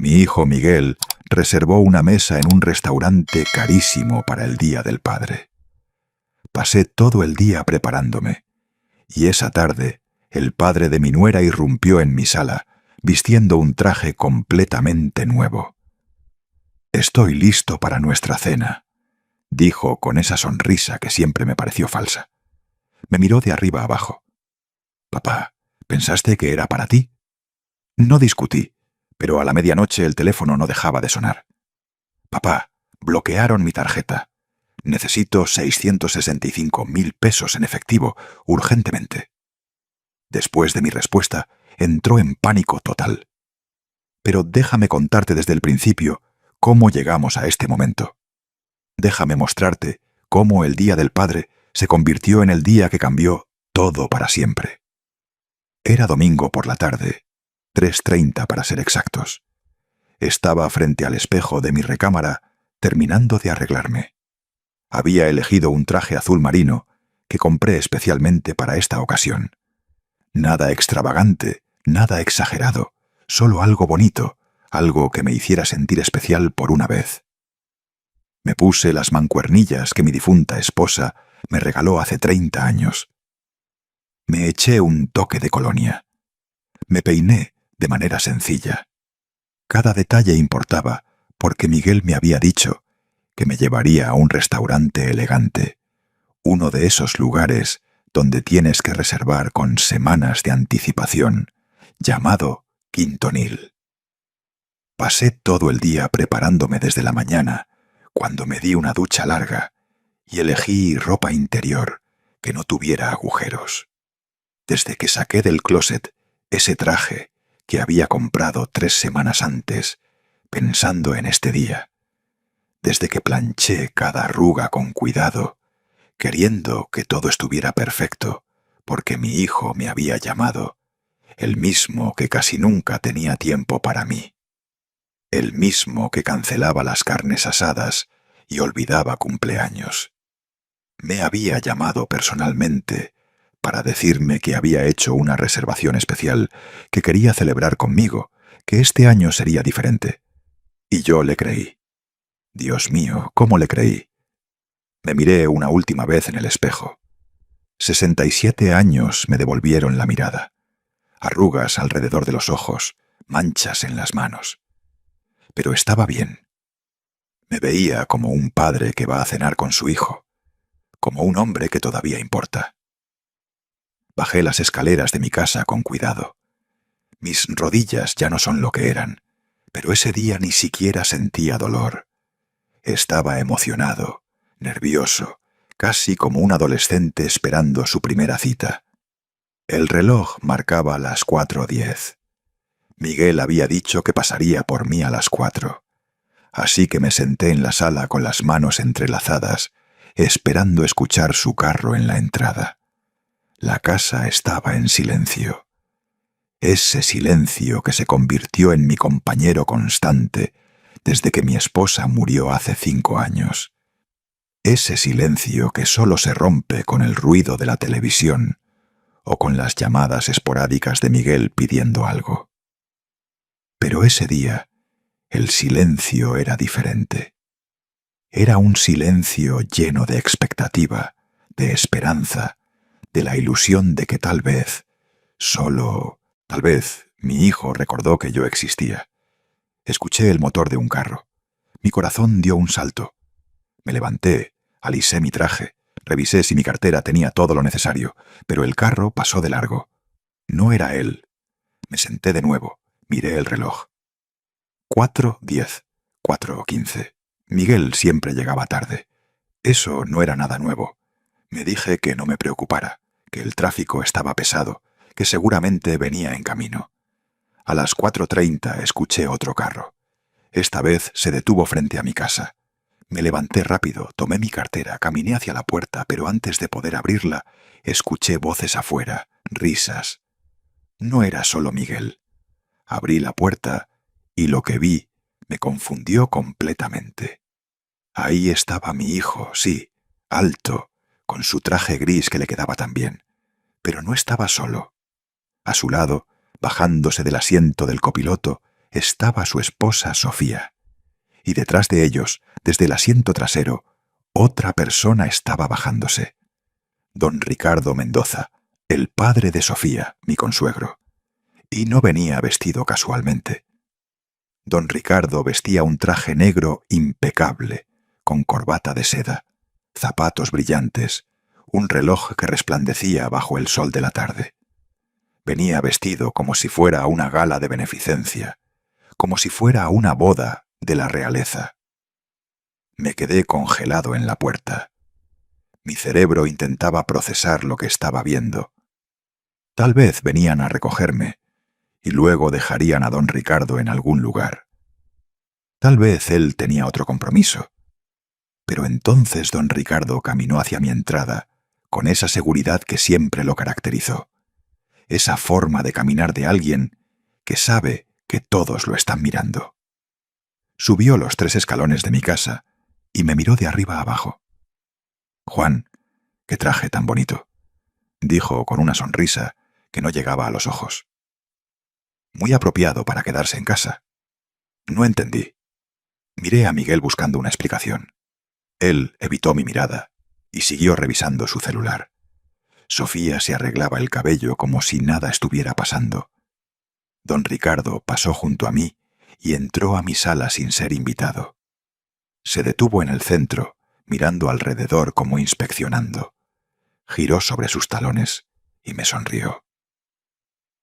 Mi hijo Miguel reservó una mesa en un restaurante carísimo para el Día del Padre. Pasé todo el día preparándome, y esa tarde el padre de mi nuera irrumpió en mi sala, vistiendo un traje completamente nuevo. «Estoy listo para nuestra cena», dijo con esa sonrisa que siempre me pareció falsa. Me miró de arriba abajo. «Papá, ¿pensaste que era para ti?» No discutí, pero a la medianoche el teléfono no dejaba de sonar. «Papá, bloquearon mi tarjeta. Necesito 665.000 pesos en efectivo, urgentemente». Después de mi respuesta, entró en pánico total. Pero déjame contarte desde el principio cómo llegamos a este momento. Déjame mostrarte cómo el Día del Padre se convirtió en el día que cambió todo para siempre. Era domingo por la tarde, 3:30 para ser exactos. Estaba frente al espejo de mi recámara, terminando de arreglarme. Había elegido un traje azul marino que compré especialmente para esta ocasión. Nada extravagante, nada exagerado, solo algo bonito, algo que me hiciera sentir especial por una vez. Me puse las mancuernillas que mi difunta esposa me regaló hace 30 años. Me eché un toque de colonia. Me peiné de manera sencilla. Cada detalle importaba porque Miguel me había dicho que me llevaría a un restaurante elegante, uno de esos lugares donde tienes que reservar con semanas de anticipación, llamado Quintonil. Pasé todo el día preparándome desde la mañana, cuando me di una ducha larga, y elegí ropa interior que no tuviera agujeros. Desde que saqué del closet ese traje que había comprado 3 semanas antes, pensando en este día, desde que planché cada arruga con cuidado, queriendo que todo estuviera perfecto, porque mi hijo me había llamado, el mismo que casi nunca tenía tiempo para mí, el mismo que cancelaba las carnes asadas y olvidaba cumpleaños. Me había llamado personalmente para decirme que había hecho una reservación especial, que quería celebrar conmigo, que este año sería diferente. Y yo le creí. Dios mío, ¿cómo le creí? Me miré una última vez en el espejo. 67 años me devolvieron la mirada. Arrugas alrededor de los ojos, manchas en las manos. Pero estaba bien. Me veía como un padre que va a cenar con su hijo, como un hombre que todavía importa. Bajé las escaleras de mi casa con cuidado. Mis rodillas ya no son lo que eran, pero ese día ni siquiera sentía dolor. Estaba emocionado, nervioso, casi como un adolescente esperando su primera cita. El reloj marcaba las 4:10. Miguel había dicho que pasaría por mí a las 4. Así que me senté en la sala con las manos entrelazadas, esperando escuchar su carro en la entrada. La casa estaba en silencio. Ese silencio que se convirtió en mi compañero constante desde que mi esposa murió hace 5 años. Ese silencio que solo se rompe con el ruido de la televisión o con las llamadas esporádicas de Miguel pidiendo algo. Pero ese día, el silencio era diferente. Era un silencio lleno de expectativa, de esperanza, de la ilusión de que tal vez, tal vez, mi hijo recordó que yo existía. Escuché el motor de un carro. Mi corazón dio un salto. Me levanté, alisé mi traje, revisé si mi cartera tenía todo lo necesario, pero el carro pasó de largo. No era él. Me senté de nuevo, miré el reloj. 4:10, 4:15. Miguel siempre llegaba tarde. Eso no era nada nuevo. Me dije que no me preocupara, que el tráfico estaba pesado, que seguramente venía en camino. A las 4:30 escuché otro carro. Esta vez se detuvo frente a mi casa. Me levanté rápido, tomé mi cartera, caminé hacia la puerta, pero antes de poder abrirla, escuché voces afuera, risas. No era solo Miguel. Abrí la puerta y lo que vi me confundió completamente. Ahí estaba mi hijo, sí, alto, con su traje gris que le quedaba tan bien. Pero no estaba solo. A su lado, bajándose del asiento del copiloto, estaba su esposa Sofía, y detrás de ellos, desde el asiento trasero, otra persona estaba bajándose. Don Ricardo Mendoza, el padre de Sofía, mi consuegro. Y no venía vestido casualmente. Don Ricardo vestía un traje negro impecable, con corbata de seda, zapatos brillantes, un reloj que resplandecía bajo el sol de la tarde. Venía vestido como si fuera a una gala de beneficencia, como si fuera a una boda de la realeza. Me quedé congelado en la puerta. Mi cerebro intentaba procesar lo que estaba viendo. Tal vez venían a recogerme, y luego dejarían a don Ricardo en algún lugar. Tal vez él tenía otro compromiso. Pero entonces don Ricardo caminó hacia mi entrada, con esa seguridad que siempre lo caracterizó. Esa forma de caminar de alguien que sabe que todos lo están mirando. Subió los 3 escalones de mi casa y me miró de arriba a abajo. «Juan, qué traje tan bonito», dijo con una sonrisa que no llegaba a los ojos. «Muy apropiado para quedarse en casa». No entendí. Miré a Miguel buscando una explicación. Él evitó mi mirada y siguió revisando su celular. Sofía se arreglaba el cabello como si nada estuviera pasando. Don Ricardo pasó junto a mí y entró a mi sala sin ser invitado. Se detuvo en el centro, mirando alrededor como inspeccionando. Giró sobre sus talones y me sonrió.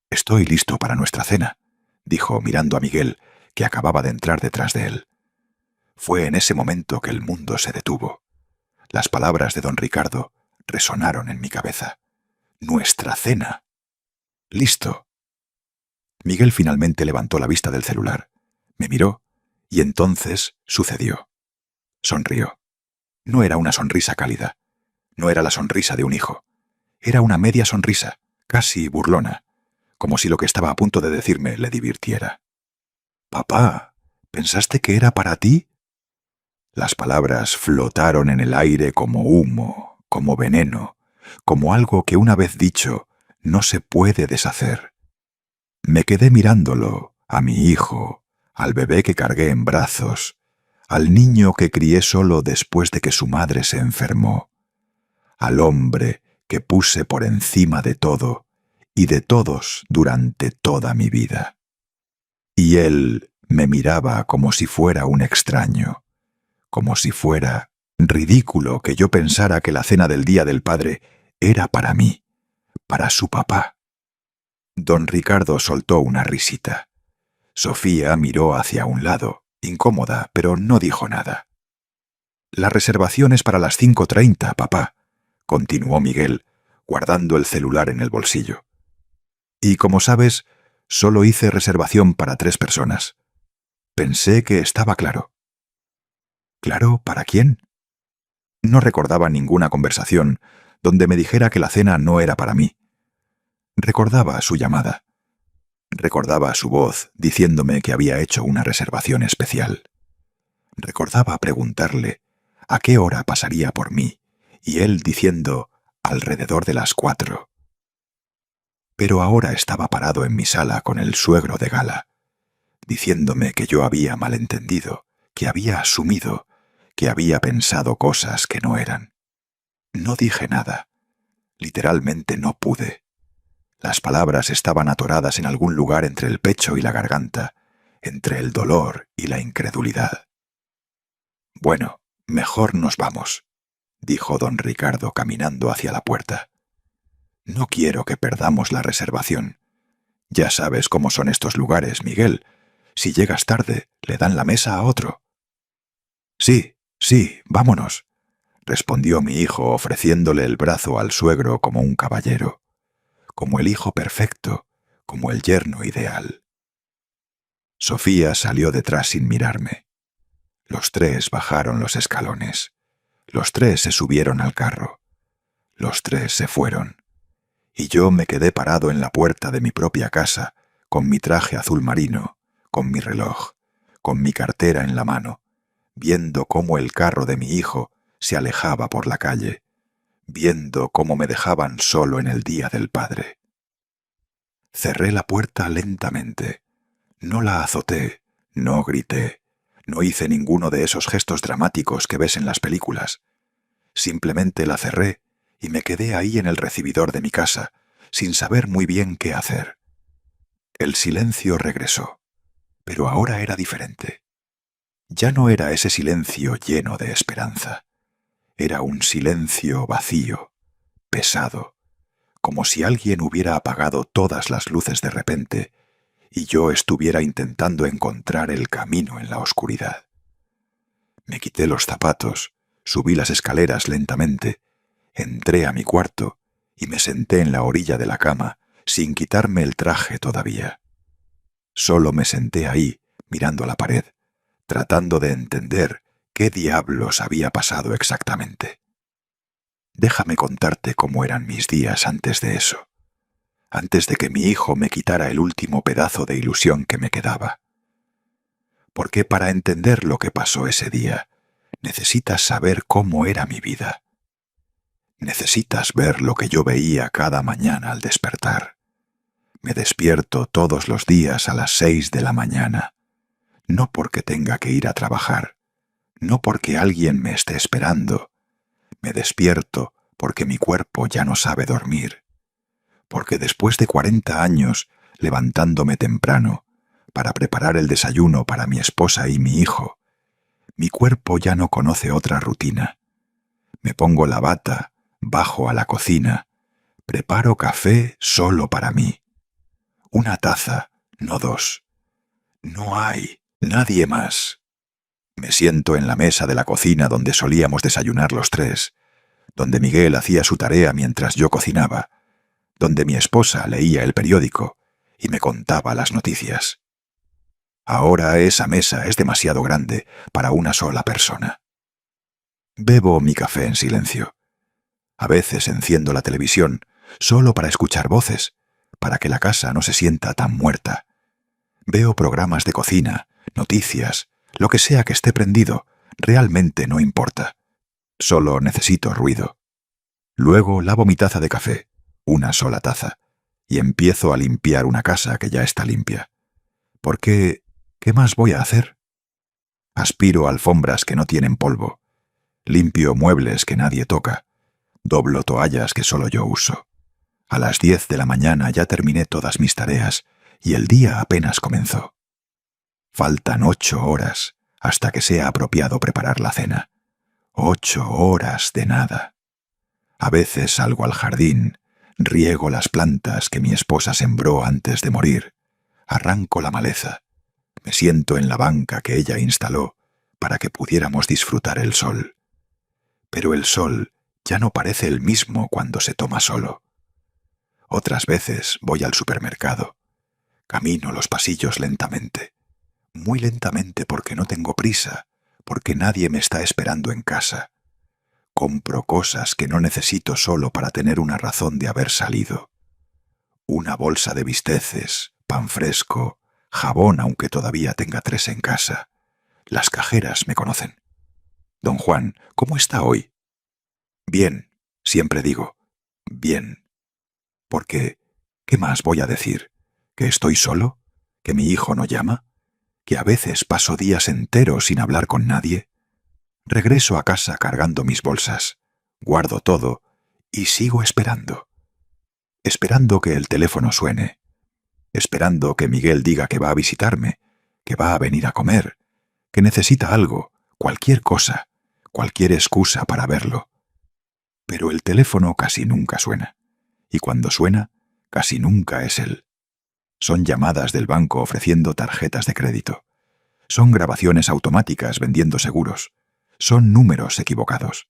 «Estoy listo para nuestra cena», dijo mirando a Miguel, que acababa de entrar detrás de él. Fue en ese momento que el mundo se detuvo. Las palabras de don Ricardo resonaron en mi cabeza. «Nuestra cena». «Listo». Miguel finalmente levantó la vista del celular, me miró, y entonces sucedió. Sonrió. No era una sonrisa cálida. No era la sonrisa de un hijo. Era una media sonrisa, casi burlona, como si lo que estaba a punto de decirme le divirtiera. «Papá, ¿pensaste que era para ti?» Las palabras flotaron en el aire como humo, como veneno, como algo que una vez dicho no se puede deshacer. Me quedé mirándolo, a mi hijo, al bebé que cargué en brazos, al niño que crié solo después de que su madre se enfermó, al hombre que puse por encima de todo y de todos durante toda mi vida. Y él me miraba como si fuera un extraño, como si fuera ridículo que yo pensara que la cena del Día del Padre era para mí, para su papá. Don Ricardo soltó una risita. Sofía miró hacia un lado, incómoda, pero no dijo nada. «La reservación es para las 5:30, papá», continuó Miguel, guardando el celular en el bolsillo. «Y como sabes, solo hice reservación para 3 personas. Pensé que estaba claro». «¿Claro para quién?» No recordaba ninguna conversación donde me dijera que la cena no era para mí. Recordaba su llamada. Recordaba su voz diciéndome que había hecho una reservación especial. Recordaba preguntarle a qué hora pasaría por mí y él diciendo alrededor de las 4. Pero ahora estaba parado en mi sala con el suegro de gala, diciéndome que yo había malentendido, que había asumido, que había pensado cosas que no eran. No dije nada. Literalmente no pude. Las palabras estaban atoradas en algún lugar entre el pecho y la garganta, entre el dolor y la incredulidad. «Bueno, mejor nos vamos», dijo don Ricardo caminando hacia la puerta. «No quiero que perdamos la reservación. Ya sabes cómo son estos lugares, Miguel. Si llegas tarde, le dan la mesa a otro». Sí, vámonos», respondió mi hijo ofreciéndole el brazo al suegro como un caballero, como el hijo perfecto, como el yerno ideal. Sofía salió detrás sin mirarme. Los 3 bajaron los escalones. Los 3 se subieron al carro. Los 3 se fueron. Y yo me quedé parado en la puerta de mi propia casa, con mi traje azul marino, con mi reloj, con mi cartera en la mano, viendo cómo el carro de mi hijo se alejaba por la calle, viendo cómo me dejaban solo en el Día del Padre. Cerré la puerta lentamente. No la azoté, no grité, no hice ninguno de esos gestos dramáticos que ves en las películas. Simplemente la cerré y me quedé ahí en el recibidor de mi casa, sin saber muy bien qué hacer. El silencio regresó, pero ahora era diferente. Ya no era ese silencio lleno de esperanza. Era un silencio vacío, pesado, como si alguien hubiera apagado todas las luces de repente y yo estuviera intentando encontrar el camino en la oscuridad. Me quité los zapatos, subí las escaleras lentamente, entré a mi cuarto y me senté en la orilla de la cama sin quitarme el traje todavía. Solo me senté ahí, mirando a la pared, tratando de entender qué diablos había pasado exactamente. Déjame contarte cómo eran mis días antes de eso, antes de que mi hijo me quitara el último pedazo de ilusión que me quedaba. Porque para entender lo que pasó ese día, necesitas saber cómo era mi vida. Necesitas ver lo que yo veía cada mañana al despertar. Me despierto todos los días a las 6 de la mañana, no porque tenga que ir a trabajar, no porque alguien me esté esperando. Me despierto porque mi cuerpo ya no sabe dormir, porque después de 40 años levantándome temprano para preparar el desayuno para mi esposa y mi hijo, mi cuerpo ya no conoce otra rutina. Me pongo la bata, bajo a la cocina, preparo café solo para mí. Una taza, no dos. No hay nadie más. Me siento en la mesa de la cocina donde solíamos desayunar los tres, donde Miguel hacía su tarea mientras yo cocinaba, donde mi esposa leía el periódico y me contaba las noticias. Ahora esa mesa es demasiado grande para una sola persona. Bebo mi café en silencio. A veces enciendo la televisión solo para escuchar voces, para que la casa no se sienta tan muerta. Veo programas de cocina, noticias, lo que sea que esté prendido, realmente no importa. Solo necesito ruido. Luego lavo mi taza de café, una sola taza, y empiezo a limpiar una casa que ya está limpia. Porque, ¿qué más voy a hacer? Aspiro alfombras que no tienen polvo. Limpio muebles que nadie toca. Doblo toallas que solo yo uso. A las 10 de la mañana ya terminé todas mis tareas y el día apenas comenzó. Faltan 8 horas hasta que sea apropiado preparar la cena. 8 horas de nada. A veces salgo al jardín, riego las plantas que mi esposa sembró antes de morir, arranco la maleza, me siento en la banca que ella instaló para que pudiéramos disfrutar el sol. Pero el sol ya no parece el mismo cuando se toma solo. Otras veces voy al supermercado. Camino los pasillos lentamente. Muy lentamente porque no tengo prisa, porque nadie me está esperando en casa. Compro cosas que no necesito solo para tener una razón de haber salido. Una bolsa de bisteces, pan fresco, jabón aunque todavía tenga 3 en casa. Las cajeras me conocen. Don Juan, ¿cómo está hoy? Bien, siempre digo, bien. Porque, ¿qué más voy a decir? ¿Que estoy solo? ¿Que mi hijo no llama? ¿Que a veces paso días enteros sin hablar con nadie? Regreso a casa cargando mis bolsas, guardo todo y sigo esperando. Esperando que el teléfono suene. Esperando que Miguel diga que va a visitarme, que va a venir a comer, que necesita algo, cualquier cosa, cualquier excusa para verlo. Pero el teléfono casi nunca suena. Y cuando suena, casi nunca es él. Son llamadas del banco ofreciendo tarjetas de crédito. Son grabaciones automáticas vendiendo seguros. Son números equivocados.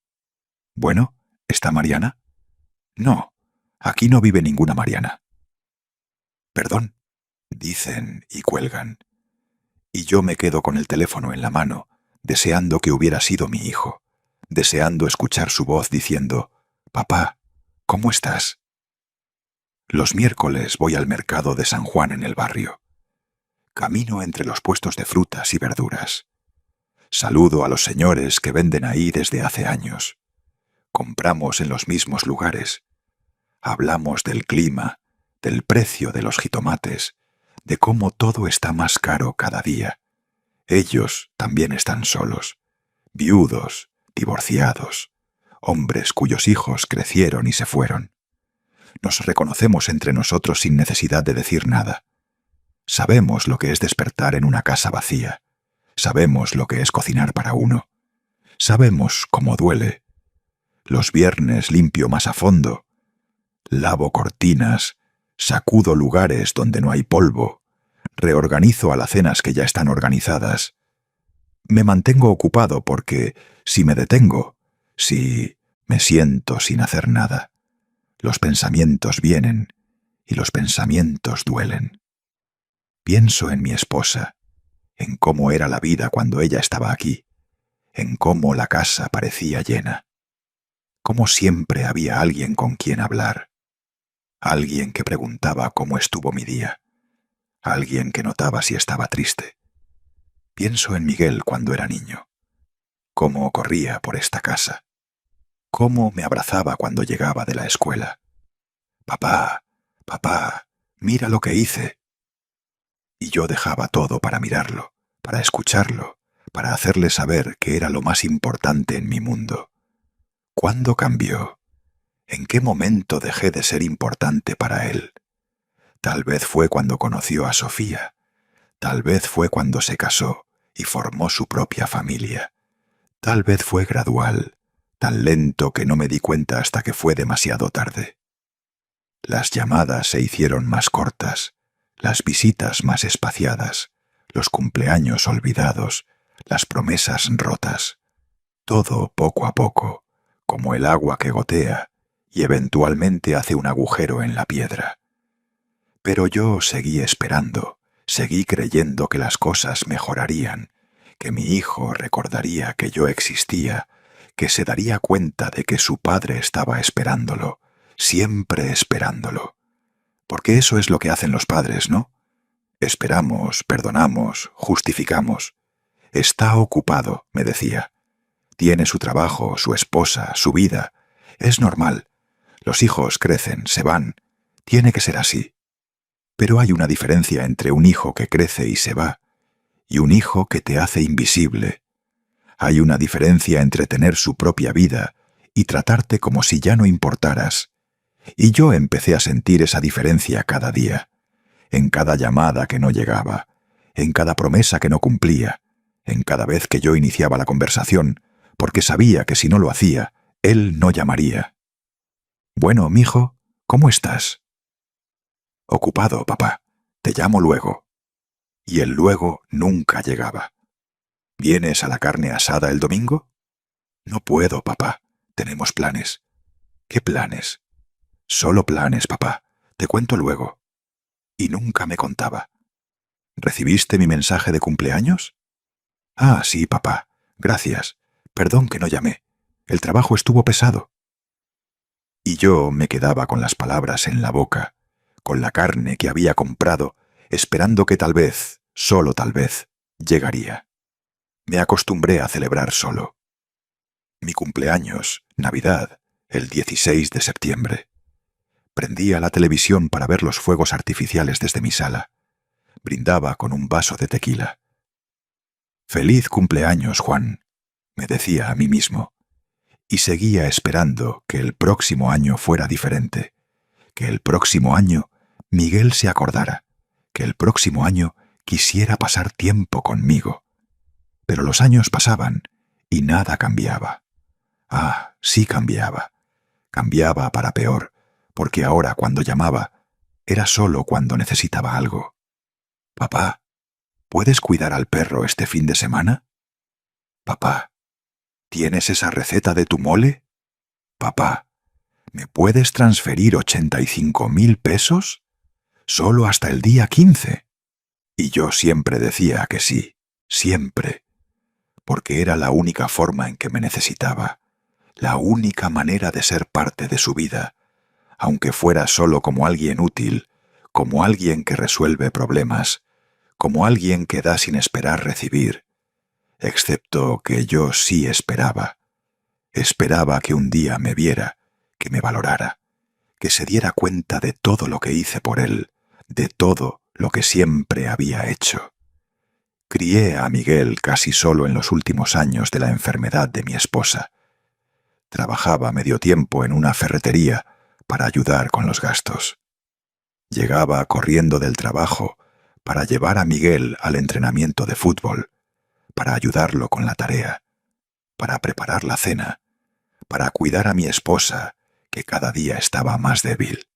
Bueno, ¿está Mariana? No, aquí no vive ninguna Mariana. Perdón, dicen y cuelgan. Y yo me quedo con el teléfono en la mano, deseando que hubiera sido mi hijo, deseando escuchar su voz diciendo, «Papá, ¿cómo estás?» Los miércoles voy al mercado de San Juan en el barrio. Camino entre los puestos de frutas y verduras. Saludo a los señores que venden ahí desde hace años. Compramos en los mismos lugares. Hablamos del clima, del precio de los jitomates, de cómo todo está más caro cada día. Ellos también están solos, viudos, divorciados, hombres cuyos hijos crecieron y se fueron. Nos reconocemos entre nosotros sin necesidad de decir nada. Sabemos lo que es despertar en una casa vacía. Sabemos lo que es cocinar para uno. Sabemos cómo duele. Los viernes limpio más a fondo. Lavo cortinas, sacudo lugares donde no hay polvo, reorganizo alacenas que ya están organizadas. Me mantengo ocupado porque, si me detengo, si me siento sin hacer nada, los pensamientos vienen y los pensamientos duelen. Pienso en mi esposa, en cómo era la vida cuando ella estaba aquí, en cómo la casa parecía llena, cómo siempre había alguien con quien hablar, alguien que preguntaba cómo estuvo mi día, alguien que notaba si estaba triste. Pienso en Miguel cuando era niño, cómo corría por esta casa, cómo me abrazaba cuando llegaba de la escuela. Papá, papá, mira lo que hice. Y yo dejaba todo para mirarlo, para escucharlo, para hacerle saber que era lo más importante en mi mundo. ¿Cuándo cambió? ¿En qué momento dejé de ser importante para él? Tal vez fue cuando conoció a Sofía. Tal vez fue cuando se casó y formó su propia familia. Tal vez fue gradual, tan lento que no me di cuenta hasta que fue demasiado tarde. Las llamadas se hicieron más cortas, las visitas más espaciadas, los cumpleaños olvidados, las promesas rotas. Todo poco a poco, como el agua que gotea y eventualmente hace un agujero en la piedra. Pero yo seguí esperando, seguí creyendo que las cosas mejorarían, que mi hijo recordaría que yo existía, que se daría cuenta de que su padre estaba esperándolo, siempre esperándolo. Porque eso es lo que hacen los padres, ¿no? Esperamos, perdonamos, justificamos. Está ocupado, me decía. Tiene su trabajo, su esposa, su vida. Es normal. Los hijos crecen, se van. Tiene que ser así. Pero hay una diferencia entre un hijo que crece y se va y un hijo que te hace invisible. Hay una diferencia entre tener su propia vida y tratarte como si ya no importaras. Y yo empecé a sentir esa diferencia cada día, en cada llamada que no llegaba, en cada promesa que no cumplía, en cada vez que yo iniciaba la conversación, porque sabía que si no lo hacía, él no llamaría. Bueno, mijo, ¿cómo estás? Ocupado, papá. Te llamo luego. Y el luego nunca llegaba. ¿Vienes a la carne asada el domingo? No puedo, papá. Tenemos planes. ¿Qué planes? Solo planes, papá. Te cuento luego. Y nunca me contaba. ¿Recibiste mi mensaje de cumpleaños? Ah, sí, papá. Gracias. Perdón que no llamé. El trabajo estuvo pesado. Y yo me quedaba con las palabras en la boca, con la carne que había comprado, esperando que tal vez, solo tal vez, llegaría. Me acostumbré a celebrar solo. Mi cumpleaños, Navidad, el 16 de septiembre. Prendía la televisión para ver los fuegos artificiales desde mi sala. Brindaba con un vaso de tequila. «Feliz cumpleaños, Juan», me decía a mí mismo. Y seguía esperando que el próximo año fuera diferente, que el próximo año Miguel se acordara, que el próximo año quisiera pasar tiempo conmigo. Pero los años pasaban y nada cambiaba. Ah, sí cambiaba. Cambiaba para peor, porque ahora cuando llamaba era solo cuando necesitaba algo. «Papá, ¿puedes cuidar al perro este fin de semana? Papá, ¿tienes esa receta de tu mole? Papá, ¿me puedes transferir 85.000 pesos? Solo hasta el día 15. Y yo siempre decía que sí, siempre, porque era la única forma en que me necesitaba, la única manera de ser parte de su vida, aunque fuera solo como alguien útil, como alguien que resuelve problemas, como alguien que da sin esperar recibir, excepto que yo sí esperaba. Esperaba que un día me viera, que me valorara, que se diera cuenta de todo lo que hice por él, de todo lo que siempre había hecho. Crié a Miguel casi solo en los últimos años de la enfermedad de mi esposa. Trabajaba medio tiempo en una ferretería para ayudar con los gastos. Llegaba corriendo del trabajo para llevar a Miguel al entrenamiento de fútbol, para ayudarlo con la tarea, para preparar la cena, para cuidar a mi esposa, que cada día estaba más débil.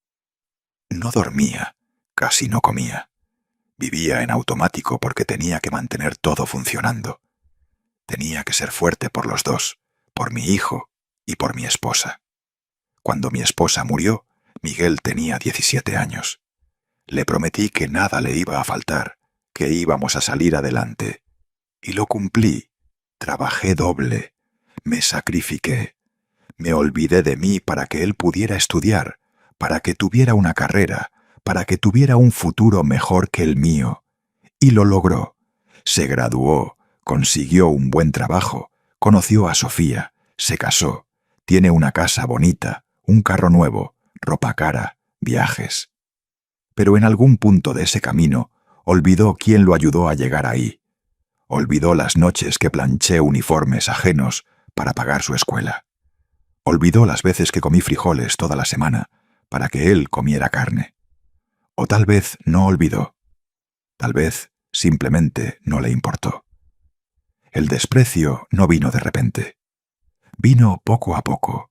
No dormía, casi no comía. Vivía en automático porque tenía que mantener todo funcionando. Tenía que ser fuerte por los dos, por mi hijo y por mi esposa. Cuando mi esposa murió, Miguel tenía 17 años. Le prometí que nada le iba a faltar, que íbamos a salir adelante. Y lo cumplí. Trabajé doble. Me sacrifiqué. Me olvidé de mí para que él pudiera estudiar, para que tuviera una carrera, para que tuviera un futuro mejor que el mío. Y lo logró. Se graduó, consiguió un buen trabajo, conoció a Sofía, se casó, tiene una casa bonita, un carro nuevo, ropa cara, viajes. Pero en algún punto de ese camino olvidó quién lo ayudó a llegar ahí. Olvidó las noches que planché uniformes ajenos para pagar su escuela. Olvidó las veces que comí frijoles toda la semana para que él comiera carne. O tal vez no olvidó. Tal vez simplemente no le importó. El desprecio no vino de repente. Vino poco a poco,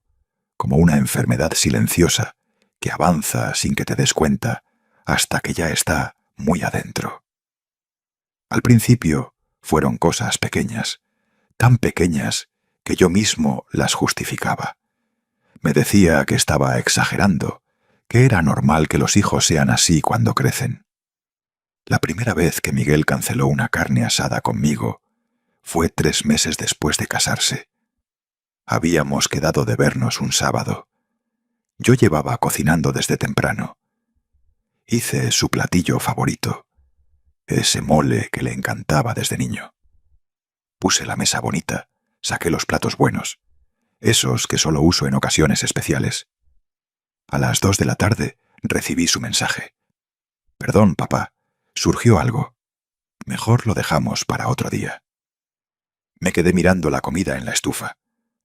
como una enfermedad silenciosa que avanza sin que te des cuenta hasta que ya está muy adentro. Al principio fueron cosas pequeñas, tan pequeñas que yo mismo las justificaba. Me decía que estaba exagerando, que era normal que los hijos sean así cuando crecen. La primera vez que Miguel canceló una carne asada conmigo fue 3 meses después de casarse. Habíamos quedado de vernos un sábado. Yo llevaba cocinando desde temprano. Hice su platillo favorito, ese mole que le encantaba desde niño. Puse la mesa bonita, saqué los platos buenos, esos que solo uso en ocasiones especiales. A las 2 de la tarde recibí su mensaje. «Perdón, papá, surgió algo. Mejor lo dejamos para otro día». Me quedé mirando la comida en la estufa.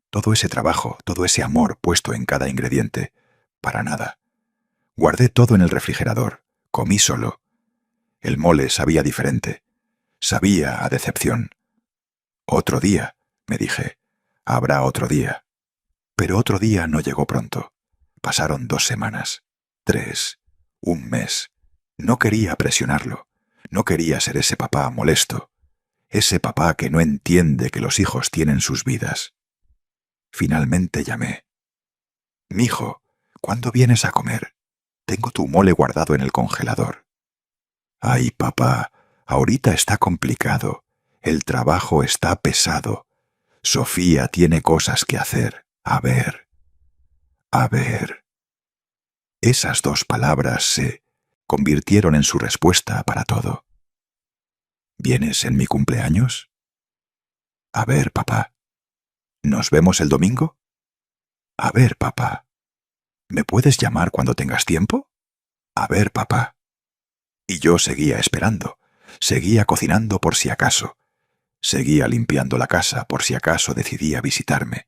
Todo ese trabajo, todo ese amor puesto en cada ingrediente, para nada. Guardé todo en el refrigerador. Comí solo. El mole sabía diferente. Sabía a decepción. «Otro día», me dije. «Habrá otro día». Pero otro día no llegó pronto. Pasaron 2 semanas, 3, un mes. No quería presionarlo. No quería ser ese papá molesto. Ese papá que no entiende que los hijos tienen sus vidas. Finalmente llamé. «Mijo, ¿cuándo vienes a comer? Tengo tu mole guardado en el congelador». «Ay, papá, ahorita está complicado. El trabajo está pesado. Sofía tiene cosas que hacer. A ver». Esas 2 palabras se convirtieron en su respuesta para todo. «¿Vienes en mi cumpleaños?» «A ver, papá». «¿Nos vemos el domingo?» «A ver, papá». «¿Me puedes llamar cuando tengas tiempo?» «A ver, papá». Y yo seguía esperando, seguía cocinando por si acaso, seguía limpiando la casa por si acaso decidía visitarme,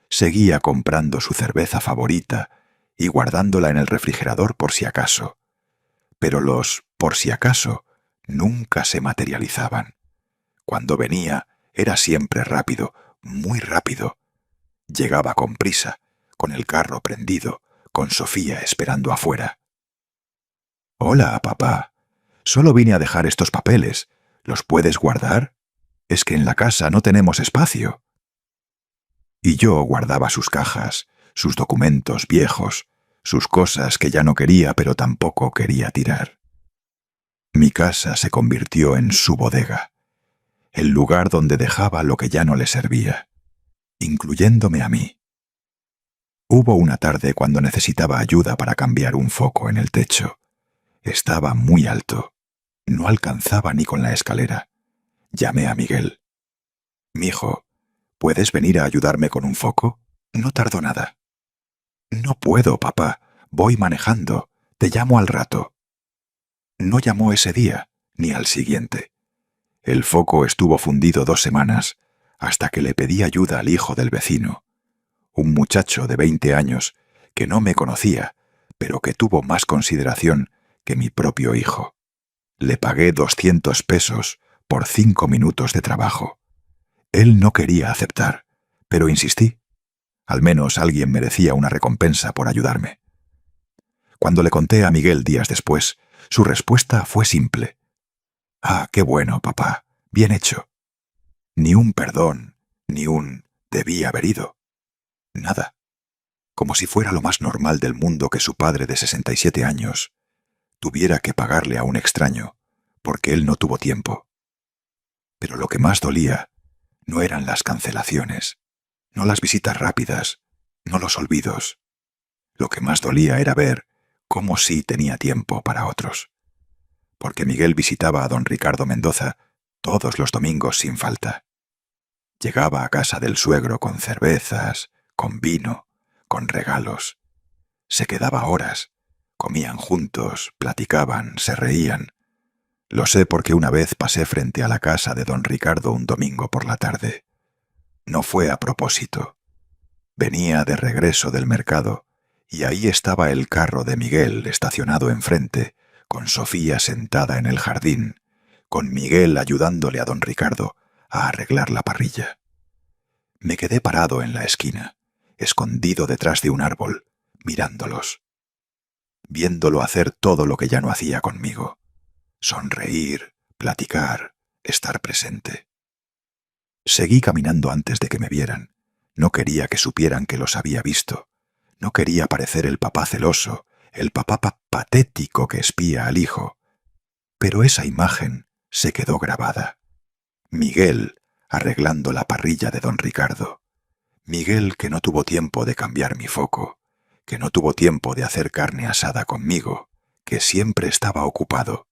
seguía comprando su cerveza favorita y guardándola en el refrigerador por si acaso. Pero los por si acaso nunca se materializaban. Cuando venía era siempre rápido, muy rápido. Llegaba con prisa, con el carro prendido, con Sofía esperando afuera. «Hola, papá. Solo vine a dejar estos papeles. ¿Los puedes guardar? Es que en la casa no tenemos espacio». Y yo guardaba sus cajas, sus documentos viejos, sus cosas que ya no quería pero tampoco quería tirar. Mi casa se convirtió en su bodega, el lugar donde dejaba lo que ya no le servía, incluyéndome a mí. Hubo una tarde cuando necesitaba ayuda para cambiar un foco en el techo. Estaba muy alto. No alcanzaba ni con la escalera. Llamé a Miguel. «Mijo, ¿puedes venir a ayudarme con un foco? No tardo nada». «No puedo, papá. Voy manejando. Te llamo al rato». No llamó ese día, ni al siguiente. El foco estuvo fundido 2 semanas, hasta que le pedí ayuda al hijo del vecino, un muchacho de 20 años que no me conocía, pero que tuvo más consideración que mi propio hijo. Le pagué 200 pesos por 5 minutos de trabajo. Él no quería aceptar, pero insistí. Al menos alguien merecía una recompensa por ayudarme. Cuando le conté a Miguel días después, su respuesta fue simple. «Ah, qué bueno, papá. Bien hecho». Ni un perdón, ni un «debí haber ido». Nada. Como si fuera lo más normal del mundo que su padre de 67 años tuviera que pagarle a un extraño porque él no tuvo tiempo. Pero lo que más dolía no eran las cancelaciones, no las visitas rápidas, no los olvidos. Lo que más dolía era ver cómo sí tenía tiempo para otros. Porque Miguel visitaba a don Ricardo Mendoza todos los domingos sin falta. Llegaba a casa del suegro con cervezas, con vino, con regalos. Se quedaba horas, comían juntos, platicaban, se reían. Lo sé porque una vez pasé frente a la casa de don Ricardo un domingo por la tarde. No fue a propósito. Venía de regreso del mercado y ahí estaba el carro de Miguel estacionado enfrente, con Sofía sentada en el jardín, con Miguel ayudándole a don Ricardo a arreglar la parrilla. Me quedé parado en la esquina, escondido detrás de un árbol, mirándolos, viéndolo hacer todo lo que ya no hacía conmigo: sonreír, platicar, estar presente. Seguí caminando antes de que me vieran. No quería que supieran que los había visto. No quería parecer el papá celoso, el papá patético que espía al hijo. Pero esa imagen se quedó grabada. Miguel arreglando la parrilla de don Ricardo. Miguel que no tuvo tiempo de cambiar mi foco, que no tuvo tiempo de hacer carne asada conmigo, que siempre estaba ocupado.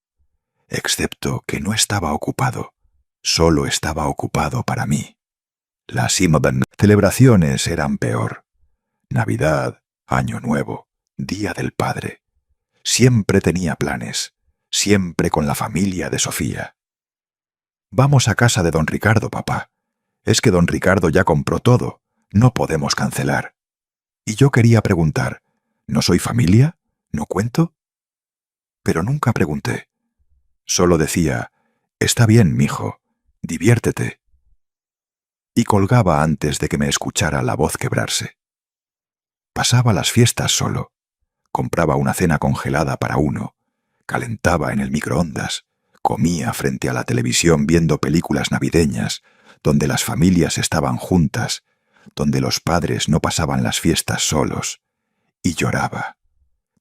Excepto que no estaba ocupado, solo estaba ocupado para mí. Las celebraciones eran peor. Navidad, Año Nuevo, Día del Padre. Siempre tenía planes, siempre con la familia de Sofía. «Vamos a casa de don Ricardo, papá. Es que don Ricardo ya compró todo, no podemos cancelar». Y yo quería preguntar: ¿no soy familia? ¿No cuento? Pero nunca pregunté. Solo decía: «Está bien, mijo, diviértete». Y colgaba antes de que me escuchara la voz quebrarse. Pasaba las fiestas solo. Compraba una cena congelada para uno, calentaba en el microondas, comía frente a la televisión viendo películas navideñas, donde las familias estaban juntas, donde los padres no pasaban las fiestas solos, y lloraba.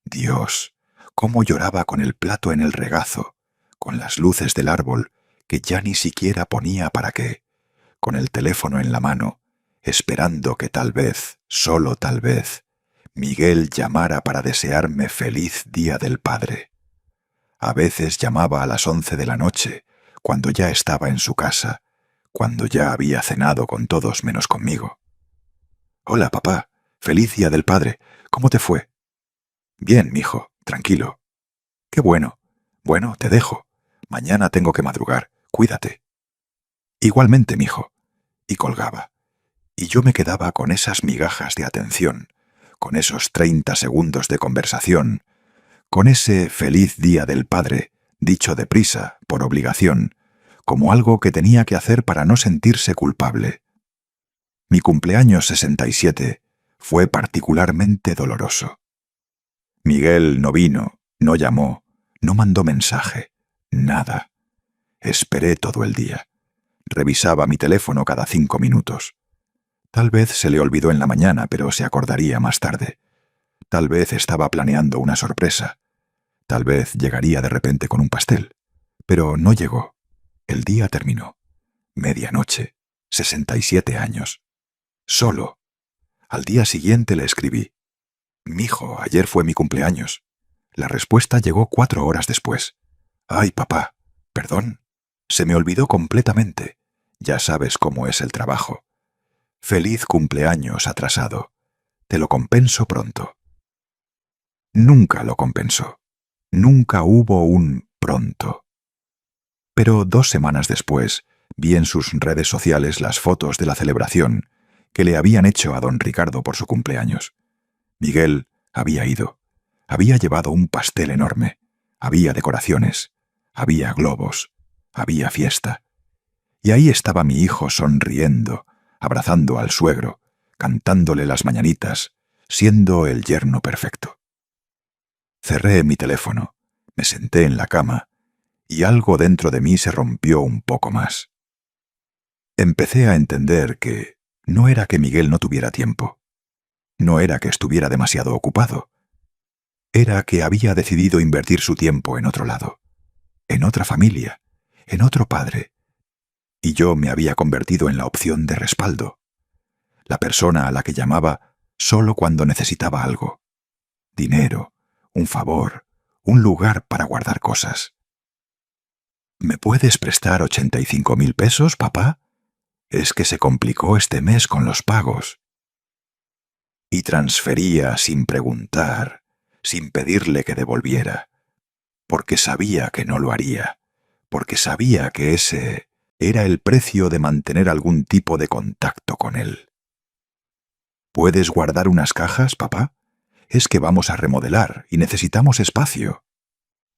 Dios, cómo lloraba con el plato en el regazo, con las luces del árbol que ya ni siquiera ponía para qué, con el teléfono en la mano, esperando que tal vez, solo tal vez, Miguel llamara para desearme feliz Día del Padre. A veces llamaba a las 11 de la noche, cuando ya estaba en su casa, cuando ya había cenado con todos menos conmigo. «Hola, papá. Feliz Día del Padre. ¿Cómo te fue?» «Bien, mijo. Tranquilo». «Qué bueno. Bueno, te dejo. Mañana tengo que madrugar. Cuídate». «Igualmente, mijo». Y colgaba. Y yo me quedaba con esas migajas de atención, con esos 30 segundos de conversación, con ese feliz Día del Padre, dicho deprisa, por obligación, como algo que tenía que hacer para no sentirse culpable. Mi cumpleaños 67 fue particularmente doloroso. Miguel no vino, no llamó, no mandó mensaje, nada. Esperé todo el día. Revisaba mi teléfono cada 5 minutos. Tal vez se le olvidó en la mañana, pero se acordaría más tarde. Tal vez estaba planeando una sorpresa. Tal vez llegaría de repente con un pastel. Pero no llegó. El día terminó. Medianoche. 67 años. Solo. Al día siguiente le escribí: «Mijo, ayer fue mi cumpleaños». La respuesta llegó 4 horas después. «Ay, papá, perdón. Se me olvidó completamente. Ya sabes cómo es el trabajo. Feliz cumpleaños atrasado. Te lo compenso pronto». Nunca lo compensó. Nunca hubo un pronto. Pero 2 semanas después vi en sus redes sociales las fotos de la celebración que le habían hecho a don Ricardo por su cumpleaños. Miguel había ido. Había llevado un pastel enorme. Había decoraciones. Había globos. Había fiesta. Y ahí estaba mi hijo sonriendo, abrazando al suegro, cantándole las mañanitas, siendo el yerno perfecto. Cerré mi teléfono, me senté en la cama, y algo dentro de mí se rompió un poco más. Empecé a entender que no era que Miguel no tuviera tiempo. No era que estuviera demasiado ocupado. Era que había decidido invertir su tiempo en otro lado, en otra familia, en otro padre. Y yo me había convertido en la opción de respaldo, la persona a la que llamaba solo cuando necesitaba algo. Dinero, un favor, un lugar para guardar cosas. ¿Me puedes prestar 85.000 pesos, papá? Es que se complicó este mes con los pagos. Y transfería sin preguntar, sin pedirle que devolviera, porque sabía que no lo haría, porque sabía que ese era el precio de mantener algún tipo de contacto con él. ¿Puedes guardar unas cajas, papá? Es que vamos a remodelar y necesitamos espacio.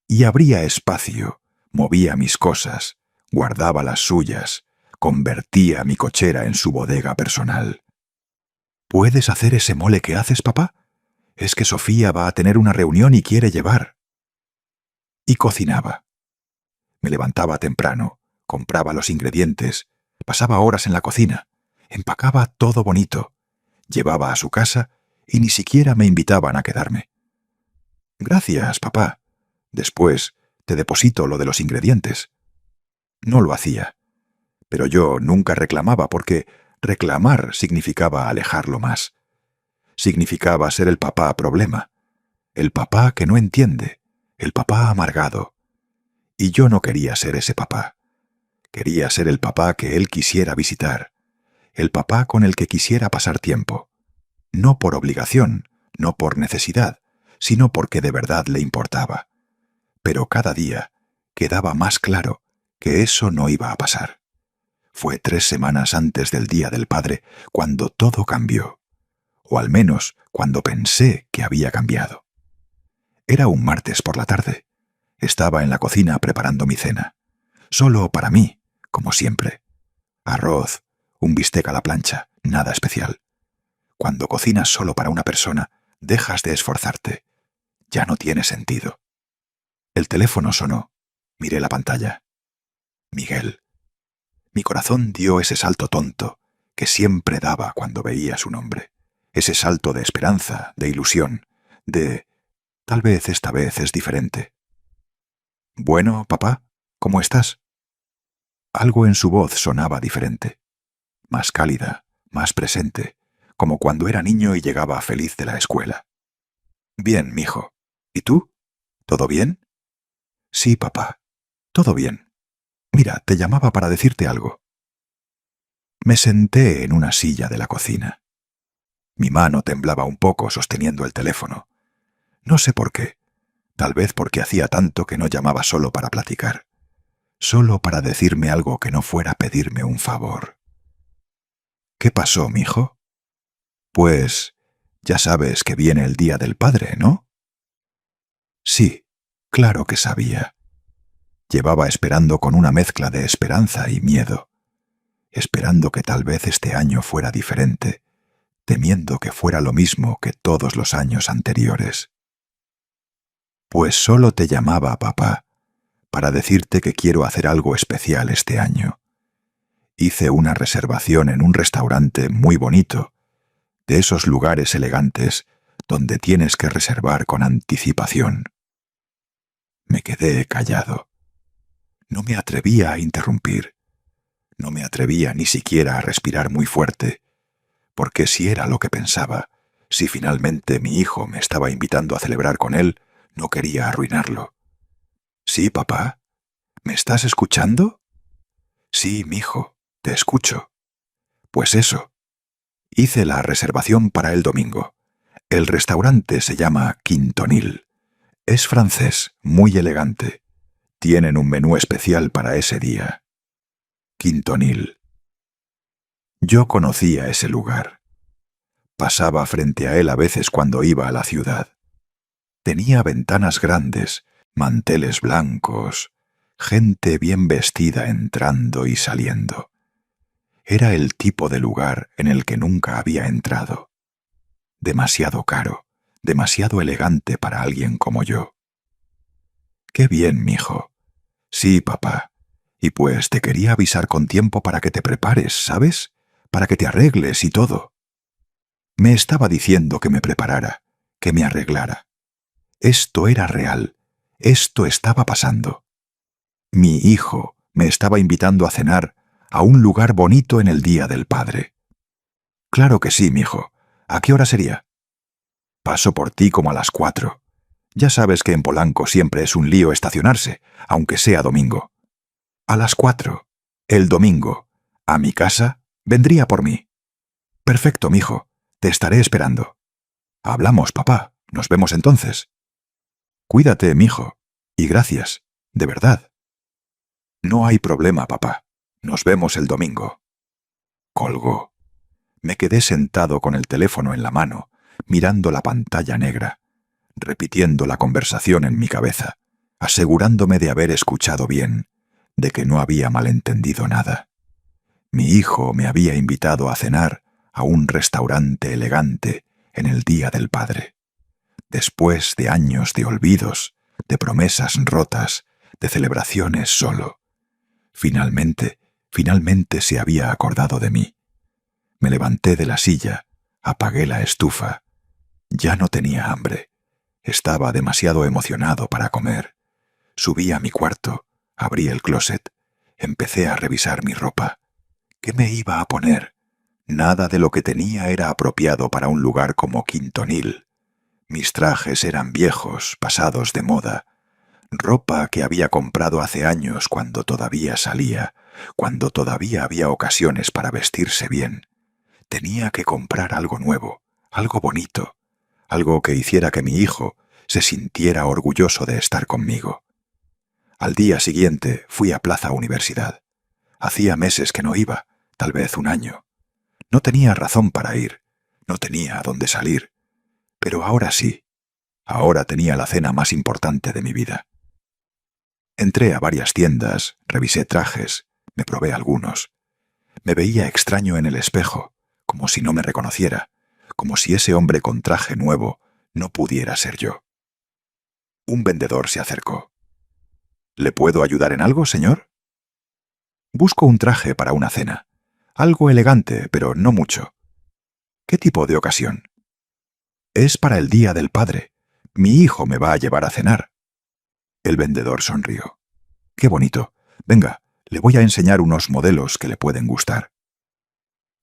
Y habría espacio. Movía mis cosas, guardaba las suyas, convertía mi cochera en su bodega personal. ¿Puedes hacer ese mole que haces, papá? Es que Sofía va a tener una reunión y quiere llevar. Y cocinaba. Me levantaba temprano, compraba los ingredientes, pasaba horas en la cocina, empacaba todo bonito, llevaba a su casa y ni siquiera me invitaban a quedarme. Gracias, papá. Después te deposito lo de los ingredientes. No lo hacía, pero yo nunca reclamaba porque reclamar significaba alejarlo más. Significaba ser el papá problema, el papá que no entiende, el papá amargado. Y yo no quería ser ese papá. Quería ser el papá que él quisiera visitar, el papá con el que quisiera pasar tiempo. No por obligación, no por necesidad, sino porque de verdad le importaba. Pero cada día quedaba más claro que eso no iba a pasar. Fue 3 semanas antes del Día del Padre cuando todo cambió, o al menos cuando pensé que había cambiado. Era un martes por la tarde. Estaba en la cocina preparando mi cena. Solo para mí, como siempre. Arroz, un bistec a la plancha, nada especial. Cuando cocinas solo para una persona, dejas de esforzarte. Ya no tiene sentido. El teléfono sonó. Miré la pantalla. Miguel. Mi corazón dio ese salto tonto que siempre daba cuando veía su nombre. Ese salto de esperanza, de ilusión, de tal vez esta vez es diferente. Bueno, papá, ¿cómo estás? Algo en su voz sonaba diferente. Más cálida, más presente, como cuando era niño y llegaba feliz de la escuela. Bien, mijo. ¿Y tú? ¿Todo bien? Sí, papá. Todo bien. Mira, te llamaba para decirte algo. Me senté en una silla de la cocina. Mi mano temblaba un poco sosteniendo el teléfono. No sé por qué. Tal vez porque hacía tanto que no llamaba solo para platicar. Solo para decirme algo que no fuera pedirme un favor. ¿Qué pasó, mijo? Pues ya sabes que viene el Día del Padre, ¿no? Sí, claro que sabía. Llevaba esperando con una mezcla de esperanza y miedo, esperando que tal vez este año fuera diferente, temiendo que fuera lo mismo que todos los años anteriores. Pues solo te llamaba, papá, para decirte que quiero hacer algo especial este año. Hice una reservación en un restaurante muy bonito, de esos lugares elegantes donde tienes que reservar con anticipación. Me quedé callado. No me atrevía a interrumpir. No me atrevía ni siquiera a respirar muy fuerte, porque si era lo que pensaba, si finalmente mi hijo me estaba invitando a celebrar con él, no quería arruinarlo. ¿Sí, papá? ¿Me estás escuchando? Sí, mijo, te escucho. Pues eso. Hice la reservación para el domingo. El restaurante se llama Quintonil. Es francés, muy elegante. Tienen un menú especial para ese día. Quintonil. Yo conocía ese lugar. Pasaba frente a él a veces cuando iba a la ciudad. Tenía ventanas grandes, manteles blancos, gente bien vestida entrando y saliendo. Era el tipo de lugar en el que nunca había entrado. Demasiado caro, demasiado elegante para alguien como yo. Qué bien, mijo. Sí, papá. Y pues te quería avisar con tiempo para que te prepares, ¿sabes? Para que te arregles y todo. Me estaba diciendo que me preparara, que me arreglara. Esto era real. Esto estaba pasando. Mi hijo me estaba invitando a cenar a un lugar bonito en el Día del Padre. Claro que sí, mijo. ¿A qué hora sería? Paso por ti como a las 4. Ya sabes que en Polanco siempre es un lío estacionarse, aunque sea domingo. A las 4, el domingo, a mi casa, vendría por mí. Perfecto, mijo. Te estaré esperando. Hablamos, papá. Nos vemos entonces. Cuídate, mijo. Y gracias. De verdad. No hay problema, papá. Nos vemos el domingo. Colgó. Me quedé sentado con el teléfono en la mano, mirando la pantalla negra, repitiendo la conversación en mi cabeza, asegurándome de haber escuchado bien, de que no había malentendido nada. Mi hijo me había invitado a cenar a un restaurante elegante en el Día del Padre. Después de años de olvidos, de promesas rotas, de celebraciones solo. Finalmente se había acordado de mí. Me levanté de la silla, apagué la estufa. Ya no tenía hambre. Estaba demasiado emocionado para comer. Subí a mi cuarto, abrí el closet, empecé a revisar mi ropa. ¿Qué me iba a poner? Nada de lo que tenía era apropiado para un lugar como Quintonil. Mis trajes eran viejos, pasados de moda. Ropa que había comprado hace años cuando todavía salía, cuando todavía había ocasiones para vestirse bien. Tenía que comprar algo nuevo, algo bonito, algo que hiciera que mi hijo se sintiera orgulloso de estar conmigo. Al día siguiente fui a Plaza Universidad. Hacía meses que no iba, tal vez un año. No tenía razón para ir, no tenía a dónde salir. Pero ahora sí, ahora tenía la cena más importante de mi vida. Entré a varias tiendas, revisé trajes, me probé algunos. Me veía extraño en el espejo, como si no me reconociera, como si ese hombre con traje nuevo no pudiera ser yo. Un vendedor se acercó. ¿Le puedo ayudar en algo, señor? Busco un traje para una cena. Algo elegante, pero no mucho. ¿Qué tipo de ocasión? Es para el Día del Padre. Mi hijo me va a llevar a cenar. El vendedor sonrió. Qué bonito. Venga, le voy a enseñar unos modelos que le pueden gustar.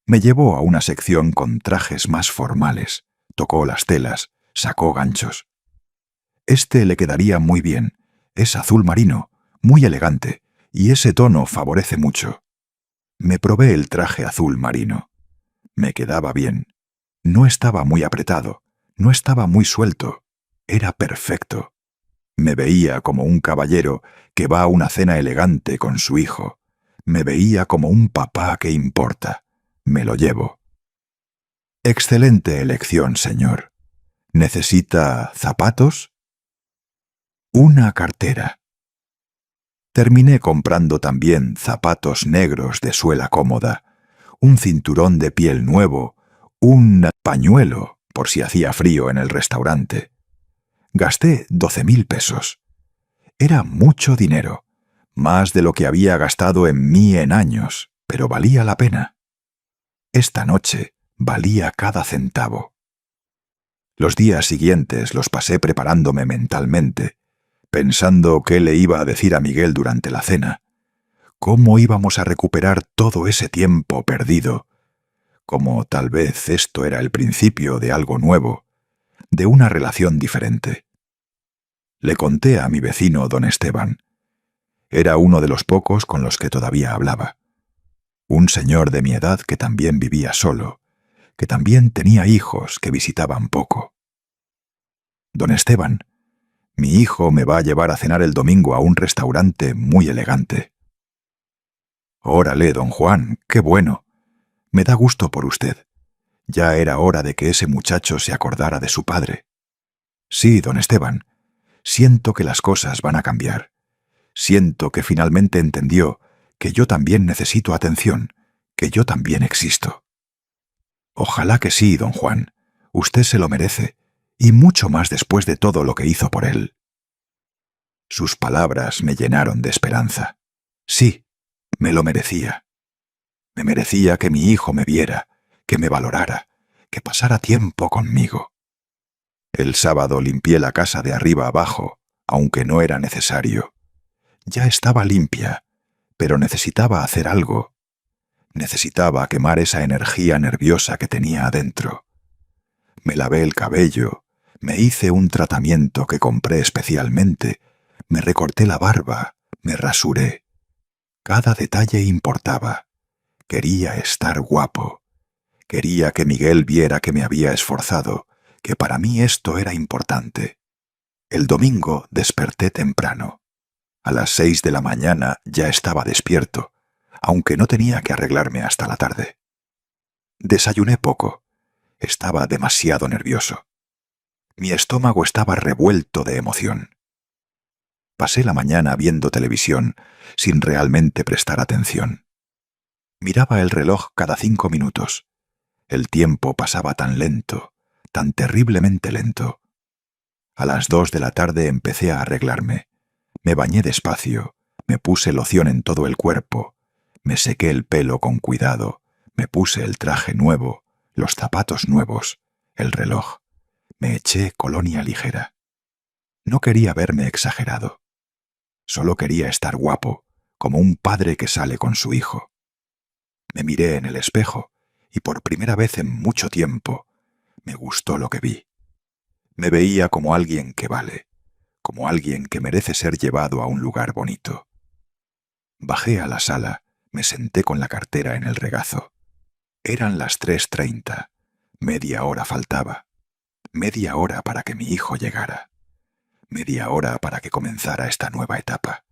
Me llevó a una sección con trajes más formales. Tocó las telas, sacó ganchos. Este le quedaría muy bien. Es azul marino, muy elegante, y ese tono favorece mucho. Me probé el traje azul marino. Me quedaba bien. No estaba muy apretado, no estaba muy suelto. Era perfecto. Me veía como un caballero que va a una cena elegante con su hijo. Me veía como un papá que importa. Me lo llevo. Excelente elección, señor. ¿Necesita zapatos? Una cartera. Terminé comprando también zapatos negros de suela cómoda, un cinturón de piel nuevo, un pañuelo por si hacía frío en el restaurante. Gasté 12.000 pesos. Era mucho dinero, más de lo que había gastado en mí en años, pero valía la pena. Esta noche valía cada centavo. Los días siguientes los pasé preparándome mentalmente, pensando qué le iba a decir a Miguel durante la cena, cómo íbamos a recuperar todo ese tiempo perdido, como tal vez esto era el principio de algo nuevo, de una relación diferente. Le conté a mi vecino don Esteban. Era uno de los pocos con los que todavía hablaba. Un señor de mi edad que también vivía solo, que también tenía hijos que visitaban poco. Don Esteban, Mi hijo me va a llevar a cenar el domingo a un restaurante muy elegante. Órale, don Juan, qué bueno. Me da gusto por usted. Ya era hora de que ese muchacho se acordara de su padre. Sí, don Esteban, siento que las cosas van a cambiar. Siento que finalmente entendió que yo también necesito atención, que yo también existo. Ojalá que sí, don Juan. Usted se lo merece, y mucho más después de todo lo que hizo por él. Sus palabras me llenaron de esperanza. Sí, me lo merecía. Me merecía que mi hijo me viera, que me valorara, que pasara tiempo conmigo. El sábado limpié la casa de arriba abajo, aunque no era necesario. Ya estaba limpia, pero necesitaba hacer algo. Necesitaba quemar esa energía nerviosa que tenía adentro. Me lavé el cabello, me hice un tratamiento que compré especialmente, me recorté la barba, me rasuré. Cada detalle importaba. Quería estar guapo. Quería que Miguel viera que me había esforzado, que para mí esto era importante. El domingo desperté temprano. A las 6 de la mañana ya estaba despierto, aunque no tenía que arreglarme hasta la tarde. Desayuné poco. Estaba demasiado nervioso. Mi estómago estaba revuelto de emoción. Pasé la mañana viendo televisión sin realmente prestar atención. Miraba el reloj cada 5 minutos. El tiempo pasaba tan lento, tan terriblemente lento. A las 2 de la tarde empecé a arreglarme. Me bañé despacio, me puse loción en todo el cuerpo, me sequé el pelo con cuidado, me puse el traje nuevo, los zapatos nuevos, el reloj. Me eché colonia ligera. No quería verme exagerado. Solo quería estar guapo, como un padre que sale con su hijo. Me miré en el espejo y por primera vez en mucho tiempo me gustó lo que vi. Me veía como alguien que vale, como alguien que merece ser llevado a un lugar bonito. Bajé a la sala, me senté con la cartera en el regazo. Eran las 3:30. Media hora faltaba. Media hora para que mi hijo llegara. Media hora para que comenzara esta nueva etapa.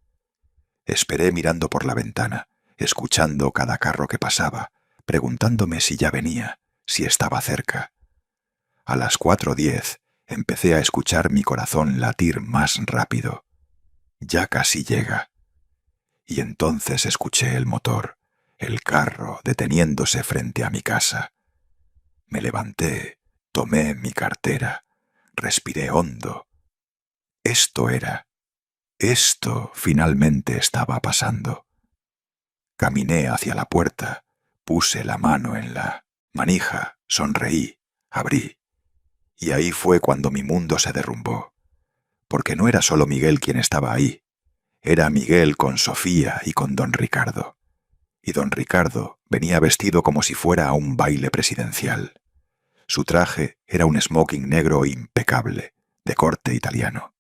Esperé mirando por la ventana, escuchando cada carro que pasaba, preguntándome si ya venía, si estaba cerca. A las 4:10 empecé a escuchar mi corazón latir más rápido. Ya casi llega. Y entonces escuché el motor, el carro deteniéndose frente a mi casa. Me levanté, tomé mi cartera, respiré hondo. Esto finalmente estaba pasando. Caminé hacia la puerta, puse la mano en la manija, sonreí, abrí. Y ahí fue cuando mi mundo se derrumbó. Porque no era solo Miguel quien estaba ahí. Era Miguel con Sofía y con don Ricardo. Y don Ricardo venía vestido como si fuera a un baile presidencial. Su traje era un smoking negro impecable, de corte italiano.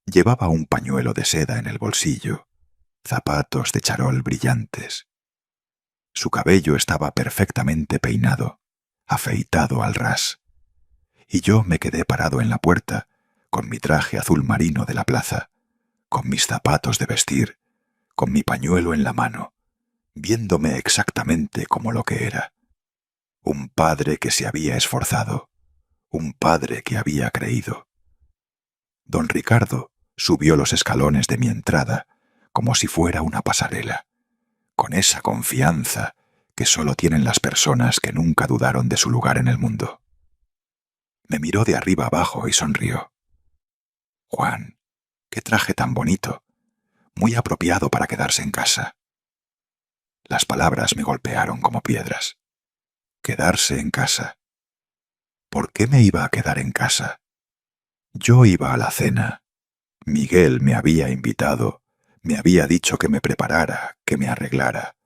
Llevaba un pañuelo de seda en el bolsillo, zapatos de charol brillantes. Su cabello estaba perfectamente peinado, afeitado al ras. Y yo me quedé parado en la puerta, con mi traje azul marino de la plaza, con mis zapatos de vestir, con mi pañuelo en la mano, viéndome exactamente como lo que era. Un padre que se había esforzado, un padre que había creído. Don Ricardo subió los escalones de mi entrada como si fuera una pasarela, con esa confianza que solo tienen las personas que nunca dudaron de su lugar en el mundo. Me miró de arriba abajo y sonrió. «Juan, qué traje tan bonito, muy apropiado para quedarse en casa». Las palabras me golpearon como piedras. Quedarse en casa. ¿Por qué me iba a quedar en casa? Yo iba a la cena. Miguel me había invitado, me había dicho que me preparara, que me arreglara.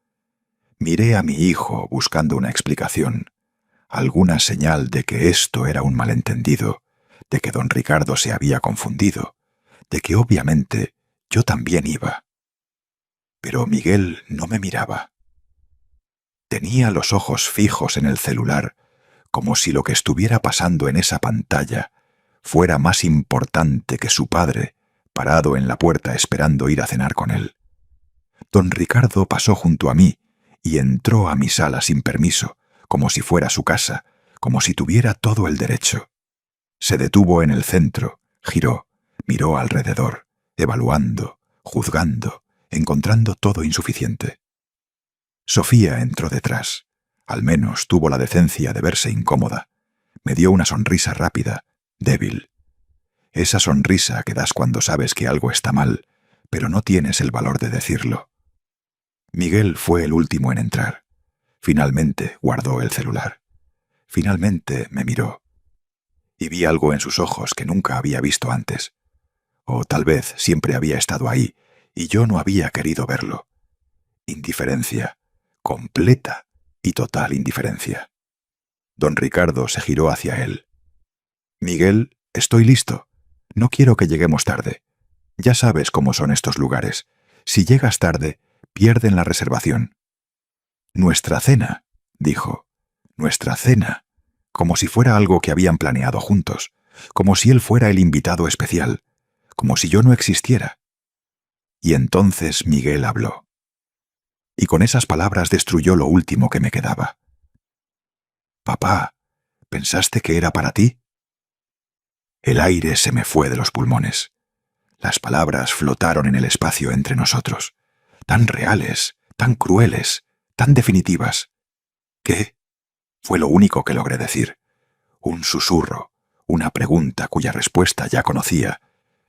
Miré a mi hijo buscando una explicación, alguna señal de que esto era un malentendido, de que don Ricardo se había confundido, de que obviamente yo también iba. Pero Miguel no me miraba. Tenía los ojos fijos en el celular, como si lo que estuviera pasando en esa pantalla fuera más importante que su padre, parado en la puerta esperando ir a cenar con él. Don Ricardo pasó junto a mí y entró a mi sala sin permiso, como si fuera su casa, como si tuviera todo el derecho. Se detuvo en el centro, giró, miró alrededor, evaluando, juzgando, encontrando todo insuficiente. Sofía entró detrás. Al menos tuvo la decencia de verse incómoda. Me dio una sonrisa rápida, débil. Esa sonrisa que das cuando sabes que algo está mal, pero no tienes el valor de decirlo. Miguel fue el último en entrar. Finalmente guardó el celular. Finalmente me miró. Y vi algo en sus ojos que nunca había visto antes. O tal vez siempre había estado ahí, y yo no había querido verlo. Indiferencia, completa y total indiferencia. Don Ricardo se giró hacia él. «Miguel, estoy listo. No quiero que lleguemos tarde. Ya sabes cómo son estos lugares. Si llegas tarde, pierden la reservación». «Nuestra cena», dijo. «Nuestra cena», como si fuera algo que habían planeado juntos, como si él fuera el invitado especial, como si yo no existiera. Y entonces Miguel habló. Y con esas palabras destruyó lo último que me quedaba. «Papá, ¿pensaste que era para ti?» El aire se me fue de los pulmones. Las palabras flotaron en el espacio entre nosotros, tan reales, tan crueles, tan definitivas. «¿Qué?» Fue lo único que logré decir. Un susurro, una pregunta cuya respuesta ya conocía,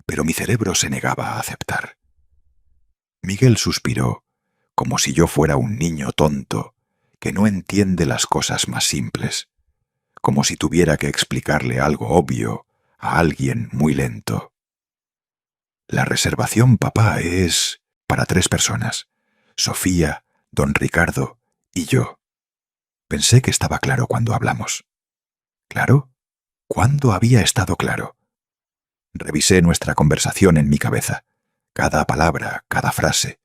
pero mi cerebro se negaba a aceptar. Miguel suspiró, como si yo fuera un niño tonto que no entiende las cosas más simples, como si tuviera que explicarle algo obvio a alguien muy lento. «La reservación, papá, es para 3 personas. Sofía, don Ricardo y yo». Pensé que estaba claro cuando hablamos. ¿Claro? ¿Cuándo había estado claro? Revisé nuestra conversación en mi cabeza, cada palabra, cada frase.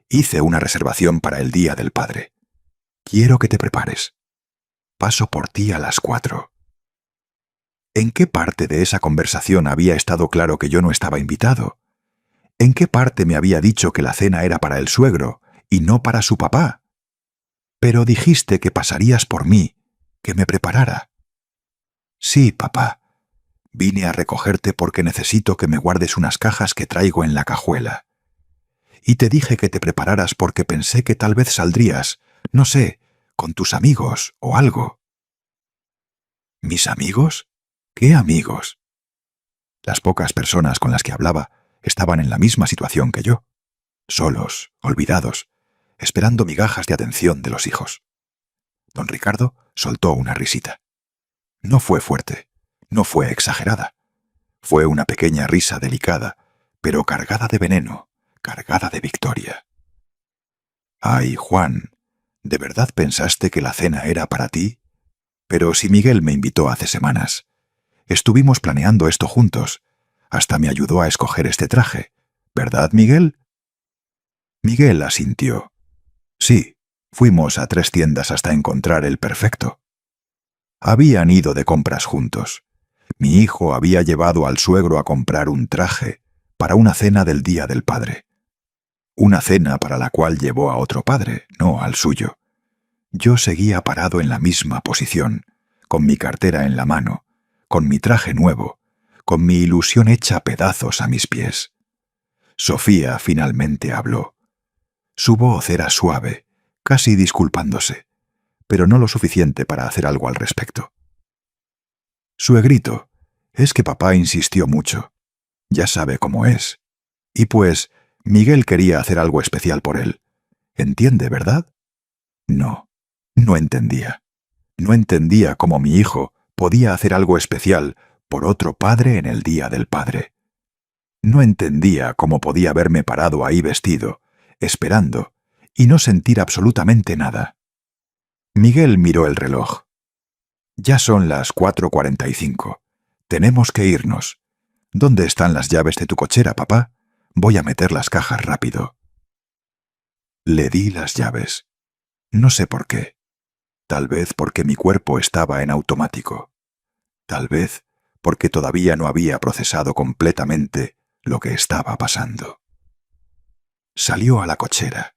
Hice una reservación para el Día del Padre. «Quiero que te prepares. Paso por ti a las 4». ¿En qué parte de esa conversación había estado claro que yo no estaba invitado? ¿En qué parte me había dicho que la cena era para el suegro y no para su papá? «Pero dijiste que pasarías por mí, que me preparara». «Sí, papá. Vine a recogerte porque necesito que me guardes unas cajas que traigo en la cajuela. Y te dije que te prepararas porque pensé que tal vez saldrías, no sé, con tus amigos o algo». ¿Mis amigos? ¿Qué amigos? Las pocas personas con las que hablaba estaban en la misma situación que yo, solos, olvidados, esperando migajas de atención de los hijos. Don Ricardo soltó una risita. No fue fuerte, no fue exagerada. Fue una pequeña risa delicada, pero cargada de veneno, cargada de victoria. «Ay, Juan, ¿de verdad pensaste que la cena era para ti? Pero si Miguel me invitó hace semanas. Estuvimos planeando esto juntos. Hasta me ayudó a escoger este traje. ¿Verdad, Miguel?» Miguel asintió. «Sí, fuimos a 3 tiendas hasta encontrar el perfecto». Habían ido de compras juntos. Mi hijo había llevado al suegro a comprar un traje para una cena del Día del Padre. Una cena para la cual llevó a otro padre, no al suyo. Yo seguía parado en la misma posición, con mi cartera en la mano, con mi traje nuevo, con mi ilusión hecha pedazos a mis pies. Sofía finalmente habló. Su voz era suave, casi disculpándose, pero no lo suficiente para hacer algo al respecto. «Suegrito, es que papá insistió mucho. Ya sabe cómo es. Y pues, Miguel quería hacer algo especial por él. ¿Entiende, verdad?» No, no entendía. No entendía cómo mi hijo podía hacer algo especial por otro padre en el Día del Padre. No entendía cómo podía verme parado ahí vestido, esperando, y no sentir absolutamente nada. Miguel miró el reloj. «Ya son las 4:45. Tenemos que irnos. ¿Dónde están las llaves de tu cochera, papá? Voy a meter las cajas rápido». Le di las llaves. No sé por qué. Tal vez porque mi cuerpo estaba en automático. Tal vez porque todavía no había procesado completamente lo que estaba pasando. Salió a la cochera.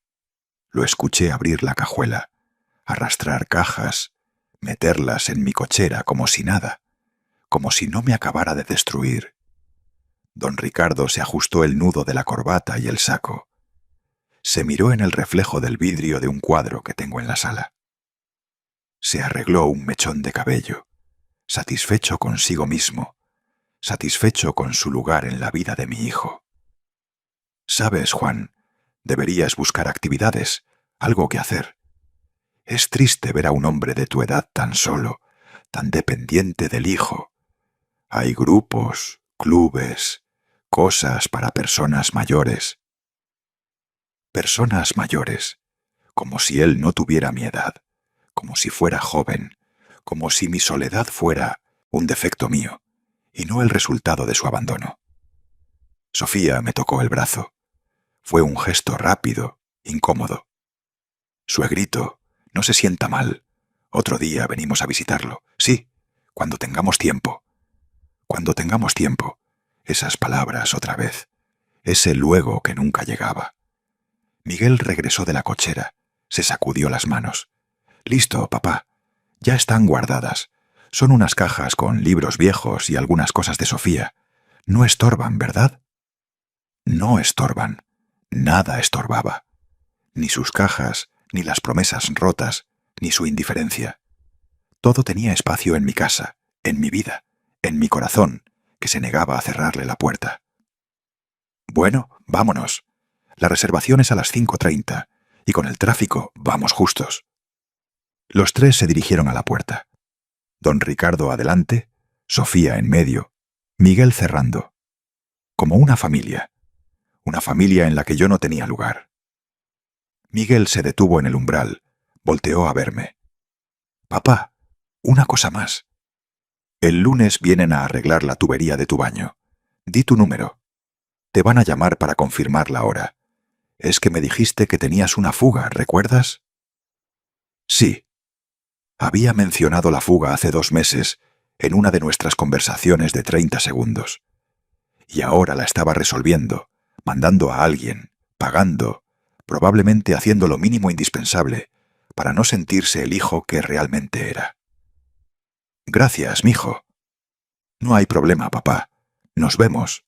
Lo escuché abrir la cajuela, arrastrar cajas, meterlas en mi cochera como si nada, como si no me acabara de destruir. Don Ricardo se ajustó el nudo de la corbata y el saco. Se miró en el reflejo del vidrio de un cuadro que tengo en la sala. Se arregló un mechón de cabello, satisfecho consigo mismo, satisfecho con su lugar en la vida de mi hijo. «Sabes, Juan, deberías buscar actividades, algo que hacer. Es triste ver a un hombre de tu edad tan solo, tan dependiente del hijo. Hay grupos, clubes, cosas para personas mayores». Personas mayores, como si él no tuviera mi edad, como si fuera joven, como si mi soledad fuera un defecto mío y no el resultado de su abandono. Sofía me tocó el brazo. Fue un gesto rápido, incómodo. «Suegrito, no se sienta mal. Otro día venimos a visitarlo. Sí, cuando tengamos tiempo». Cuando tengamos tiempo. Esas palabras otra vez. Ese luego que nunca llegaba. Miguel regresó de la cochera. Se sacudió las manos. «Listo, papá. Ya están guardadas. Son unas cajas con libros viejos y algunas cosas de Sofía. No estorban, ¿verdad?» No estorban. Nada estorbaba. Ni sus cajas, ni las promesas rotas, ni su indiferencia. Todo tenía espacio en mi casa, en mi vida, en mi corazón, que se negaba a cerrarle la puerta. «Bueno, vámonos. La reservación es a las 5:30, y con el tráfico vamos justos». Los tres se dirigieron a la puerta. Don Ricardo adelante, Sofía en medio, Miguel cerrando. Como una familia en la que yo no tenía lugar. Miguel se detuvo en el umbral, volteó a verme. «Papá, una cosa más. El lunes vienen a arreglar la tubería de tu baño. Di tu número. Te van a llamar para confirmar la hora. Es que me dijiste que tenías una fuga, ¿recuerdas?» Sí. Había mencionado la fuga hace 2 meses en una de nuestras conversaciones de 30 segundos. Y ahora la estaba resolviendo, mandando a alguien, pagando, probablemente haciendo lo mínimo indispensable para no sentirse el hijo que realmente era. «Gracias, mijo». «No hay problema, papá. Nos vemos».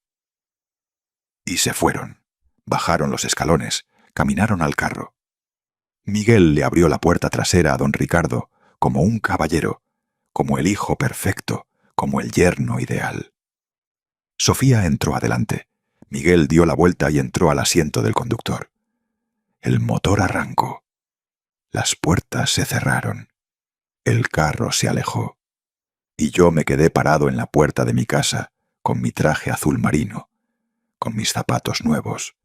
Y se fueron. Bajaron los escalones, caminaron al carro. Miguel le abrió la puerta trasera a don Ricardo como un caballero, como el hijo perfecto, como el yerno ideal. Sofía entró adelante. Miguel dio la vuelta y entró al asiento del conductor. El motor arrancó. Las puertas se cerraron. El carro se alejó. Y yo me quedé parado en la puerta de mi casa, con mi traje azul marino, con mis zapatos nuevos,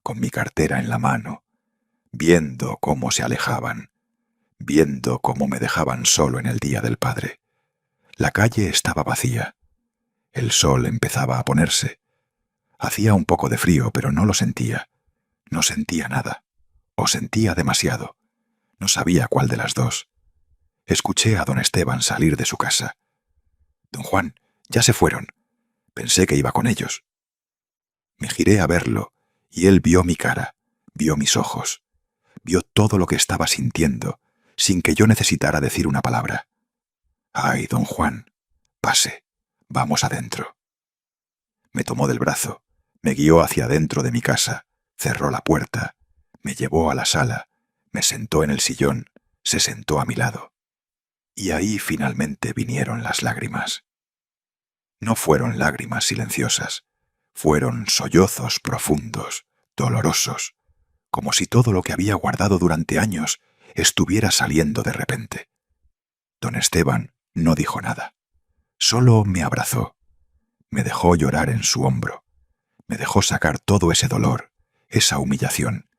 con mi cartera en la mano, viendo cómo se alejaban, viendo cómo me dejaban solo en el Día del Padre. La calle estaba vacía. El sol empezaba a ponerse. Hacía un poco de frío, pero no lo sentía. No sentía nada. O sentía demasiado. No sabía cuál de las dos. Escuché a don Esteban salir de su casa. «Don Juan, ya se fueron. Pensé que iba con ellos». Me giré a verlo, y él vio mi cara, vio mis ojos, vio todo lo que estaba sintiendo, sin que yo necesitara decir una palabra. «Ay, don Juan, pase, vamos adentro». Me tomó del brazo, me guió hacia adentro de mi casa, cerró la puerta, me llevó a la sala, me sentó en el sillón, se sentó a mi lado. Y ahí finalmente vinieron las lágrimas. No fueron lágrimas silenciosas, fueron sollozos profundos, dolorosos, como si todo lo que había guardado durante años estuviera saliendo de repente. Don Esteban no dijo nada, solo me abrazó, me dejó llorar en su hombro, me dejó sacar todo ese dolor, esa humillación,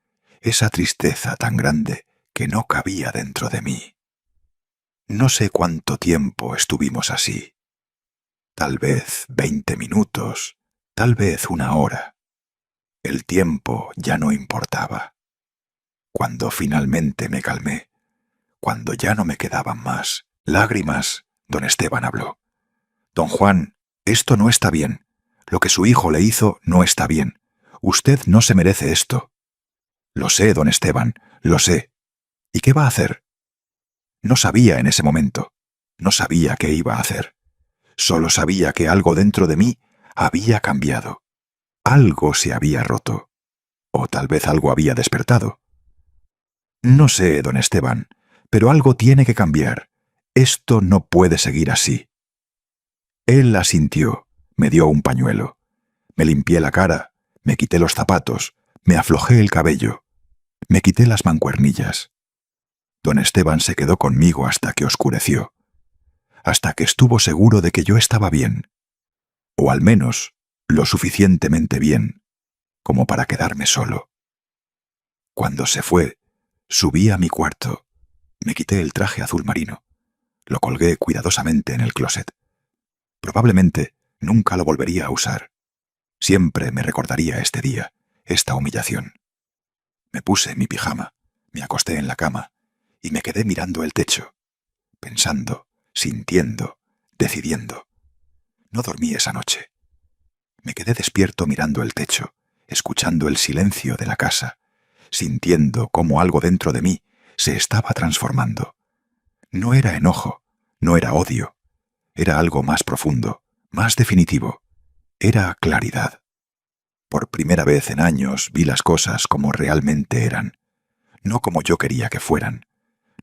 esa tristeza tan grande que no cabía dentro de mí. No sé cuánto tiempo estuvimos así. Tal vez 20 minutos, tal vez 1 hora. El tiempo ya no importaba. Cuando finalmente me calmé, cuando ya no me quedaban más lágrimas, don Esteban habló. «Don Juan, Esto no está bien. Lo que su hijo le hizo no está bien. Usted no se merece esto. Lo sé, don Esteban, lo sé. ¿Y qué va a hacer? No sabía en ese momento. No sabía qué iba a hacer. Solo sabía que algo dentro de mí había cambiado. Algo se había roto. O tal vez algo había despertado. No sé, don Esteban, pero algo tiene que cambiar. Esto no puede seguir así. Él asintió, me dio un pañuelo. Me limpié la cara, me quité los zapatos, me aflojé el cabello, me quité las mancuernillas. Don Esteban se quedó conmigo hasta que oscureció, hasta que estuvo seguro de que yo estaba bien, o al menos lo suficientemente bien como para quedarme solo. Cuando se fue, subí a mi cuarto, me quité el traje azul marino, lo colgué cuidadosamente en el closet. Probablemente nunca lo volvería a usar. Siempre me recordaría este día, esta humillación. Me puse mi pijama, me acosté en la cama y me quedé mirando el techo, pensando, sintiendo, decidiendo. No dormí esa noche. Me quedé despierto mirando el techo, escuchando el silencio de la casa, sintiendo cómo algo dentro de mí se estaba transformando. No era enojo, no era odio, era algo más profundo, más definitivo. Era claridad. Por primera vez en años vi las cosas como realmente eran, no como yo quería que fueran,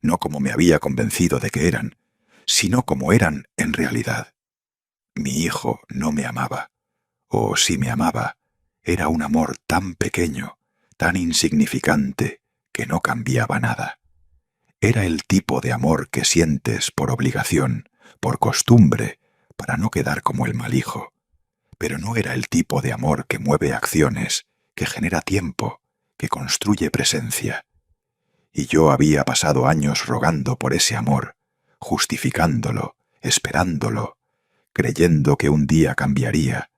no como me había convencido de que eran, sino como eran en realidad. Mi hijo no me amaba, o si me amaba, era un amor tan pequeño, tan insignificante, que no cambiaba nada. Era el tipo de amor que sientes por obligación, por costumbre, para no quedar como el mal hijo. Pero no era el tipo de amor que mueve acciones, que genera tiempo, que construye presencia. Y yo había pasado años rogando por ese amor, justificándolo, esperándolo, creyendo que un día cambiaría,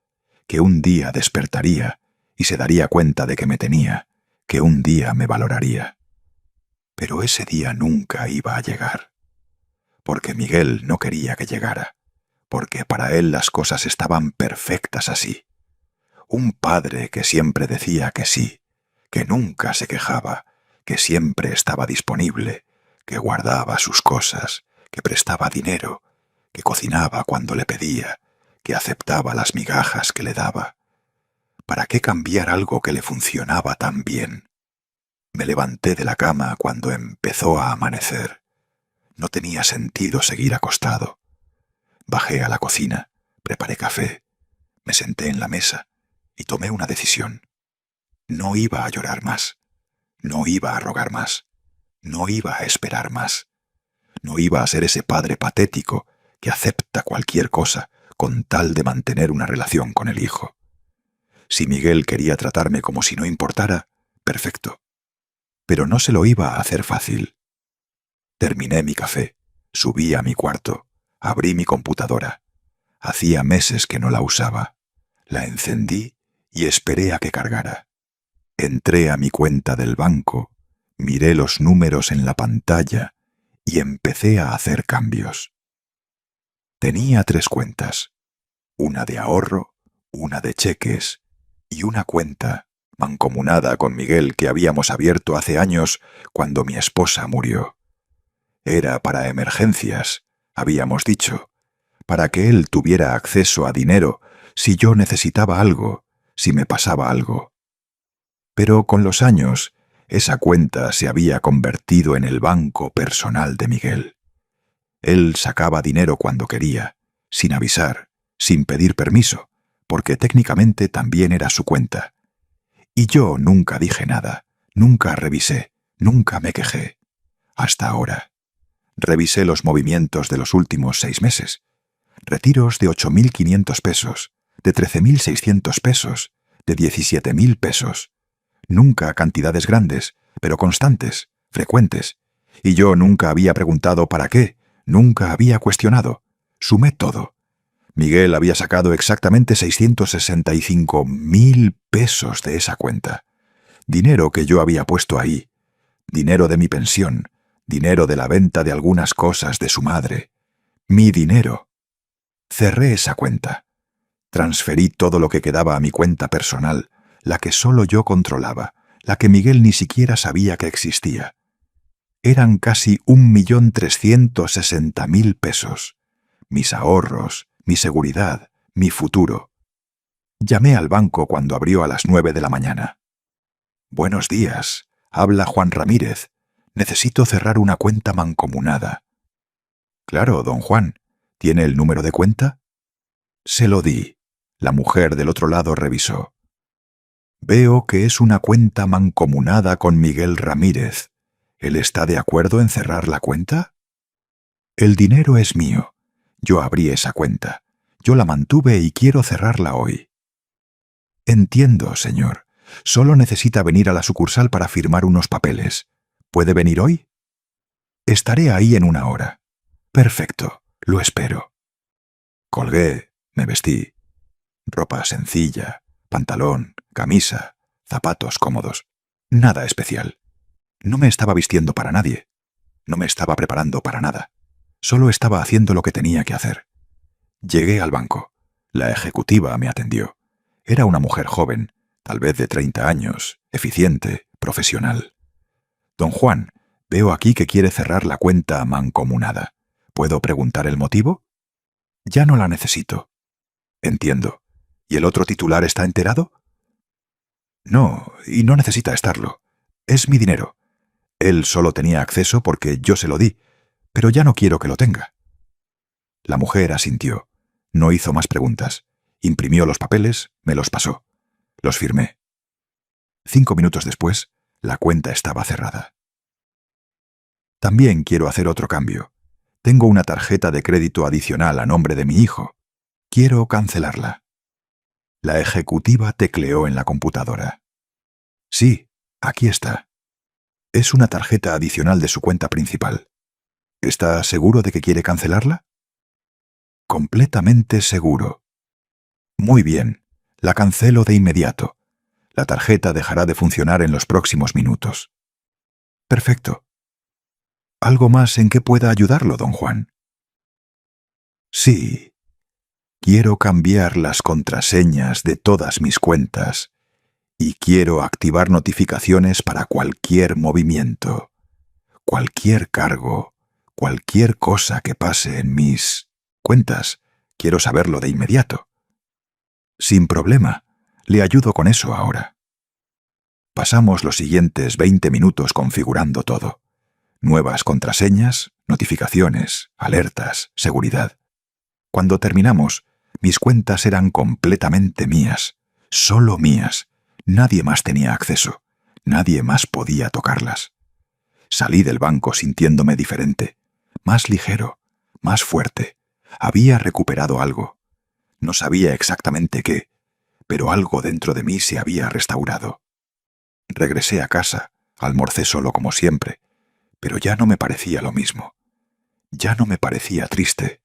que un día despertaría y se daría cuenta de que me tenía, que un día me valoraría. Pero ese día nunca iba a llegar, porque Miguel no quería que llegara, porque para él las cosas estaban perfectas así. Un padre que siempre decía que sí, que nunca se quejaba, que siempre estaba disponible, que guardaba sus cosas, que prestaba dinero, que cocinaba cuando le pedía, que aceptaba las migajas que le daba. ¿Para qué cambiar algo que le funcionaba tan bien? Me levanté de la cama cuando empezó a amanecer. No tenía sentido seguir acostado. Bajé a la cocina, preparé café, me senté en la mesa y tomé una decisión. No iba a llorar más, no iba a rogar más, no iba a esperar más, no iba a ser ese padre patético que acepta cualquier cosa con tal de mantener una relación con el hijo. Si Miguel quería tratarme como si no importara, perfecto. Pero no se lo iba a hacer fácil. Terminé mi café, subí a mi cuarto, abrí mi computadora. Hacía meses que no la usaba. La encendí y esperé a que cargara. Entré a mi cuenta del banco, miré los números en la pantalla y empecé a hacer cambios. Tenía 3 cuentas, una de ahorro, una de cheques y una cuenta mancomunada con Miguel que habíamos abierto hace años cuando mi esposa murió. Era para emergencias, habíamos dicho, para que él tuviera acceso a dinero si yo necesitaba algo, si me pasaba algo. Pero con los años, esa cuenta se había convertido en el banco personal de Miguel. Él sacaba dinero cuando quería, sin avisar, sin pedir permiso, porque técnicamente también era su cuenta. Y yo nunca dije nada, nunca revisé, nunca me quejé. Hasta ahora. Revisé los movimientos de los últimos 6 meses. Retiros de 8.500 pesos, de 13.600 pesos, de 17.000 pesos. Nunca cantidades grandes, pero constantes, frecuentes. Y yo nunca había preguntado para qué, nunca había cuestionado. Sumé todo. Miguel había sacado exactamente 665.000 pesos de esa cuenta. Dinero que yo había puesto ahí. Dinero de mi pensión. Dinero de la venta de algunas cosas de su madre. Mi dinero. Cerré esa cuenta. Transferí todo lo que quedaba a mi cuenta personal, la que solo yo controlaba, la que Miguel ni siquiera sabía que existía. Eran casi 1.360.000 pesos. Mis ahorros, mi seguridad, mi futuro. Llamé al banco cuando abrió a las 9 de la mañana. «Buenos días, habla Juan Ramírez. Necesito cerrar una cuenta mancomunada». «Claro, don Juan. ¿Tiene el número de cuenta?» Se lo di. La mujer del otro lado revisó. «Veo que es una cuenta mancomunada con Miguel Ramírez. ¿Él está de acuerdo en cerrar la cuenta?» «El dinero es mío. Yo abrí esa cuenta. Yo la mantuve y quiero cerrarla hoy». «Entiendo, señor. Solo necesita venir a la sucursal para firmar unos papeles. ¿Puede venir hoy?» «Estaré ahí en 1 hora». «Perfecto. Lo espero». Colgué, me vestí. Ropa sencilla, pantalón, camisa, zapatos cómodos. Nada especial. No me estaba vistiendo para nadie. No me estaba preparando para nada. Solo estaba haciendo lo que tenía que hacer. Llegué al banco. La ejecutiva me atendió. Era una mujer joven, tal vez de 30 años, eficiente, profesional. «Don Juan, veo aquí que quiere cerrar la cuenta mancomunada. ¿Puedo preguntar el motivo?» «Ya no la necesito». «Entiendo. ¿Y el otro titular está enterado?» «No, y no necesita estarlo. Es mi dinero. Él solo tenía acceso porque yo se lo di, pero ya no quiero que lo tenga». La mujer asintió. No hizo más preguntas. Imprimió los papeles, me los pasó. Los firmé. 5 minutos después, la cuenta estaba cerrada. «También quiero hacer otro cambio. Tengo una tarjeta de crédito adicional a nombre de mi hijo. Quiero cancelarla». La ejecutiva tecleó en la computadora. «Sí, aquí está. Es una tarjeta adicional de su cuenta principal. ¿Está seguro de que quiere cancelarla?» «Completamente seguro». «Muy bien. La cancelo de inmediato. La tarjeta dejará de funcionar en los próximos minutos». «Perfecto. ¿Algo más en que pueda ayudarlo, don Juan?» «Sí. Quiero cambiar las contraseñas de todas mis cuentas y quiero activar notificaciones para cualquier movimiento, cualquier cargo, cualquier cosa que pase en mis cuentas. Quiero saberlo de inmediato». «Sin problema. Le ayudo con eso ahora». Pasamos los siguientes 20 minutos configurando todo. Nuevas contraseñas, notificaciones, alertas, seguridad. Cuando terminamos, mis cuentas eran completamente mías, solo mías. Nadie más tenía acceso, nadie más podía tocarlas. Salí del banco sintiéndome diferente, más ligero, más fuerte. Había recuperado algo. No sabía exactamente qué, pero algo dentro de mí se había restaurado. Regresé a casa, almorcé solo como siempre, pero ya no me parecía lo mismo. Ya no me parecía triste,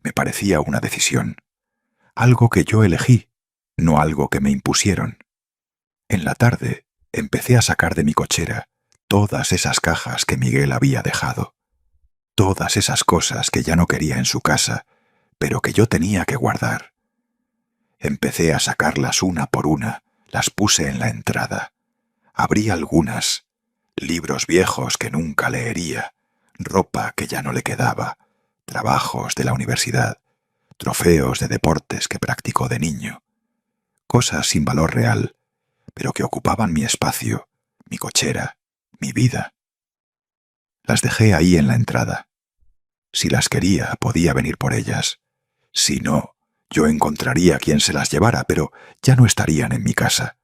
me parecía una decisión. Algo que yo elegí, no algo que me impusieron. En la tarde empecé a sacar de mi cochera todas esas cajas que Miguel había dejado. Todas esas cosas que ya no quería en su casa, pero que yo tenía que guardar. Empecé a sacarlas una por una, las puse en la entrada. Abrí algunas, libros viejos que nunca leería, ropa que ya no le quedaba, trabajos de la universidad, trofeos de deportes que practicó de niño, cosas sin valor real, pero que ocupaban mi espacio, mi cochera, mi vida. Las dejé ahí en la entrada. Si las quería, podía venir por ellas. Si no, yo encontraría quien se las llevara, pero ya no estarían en mi casa.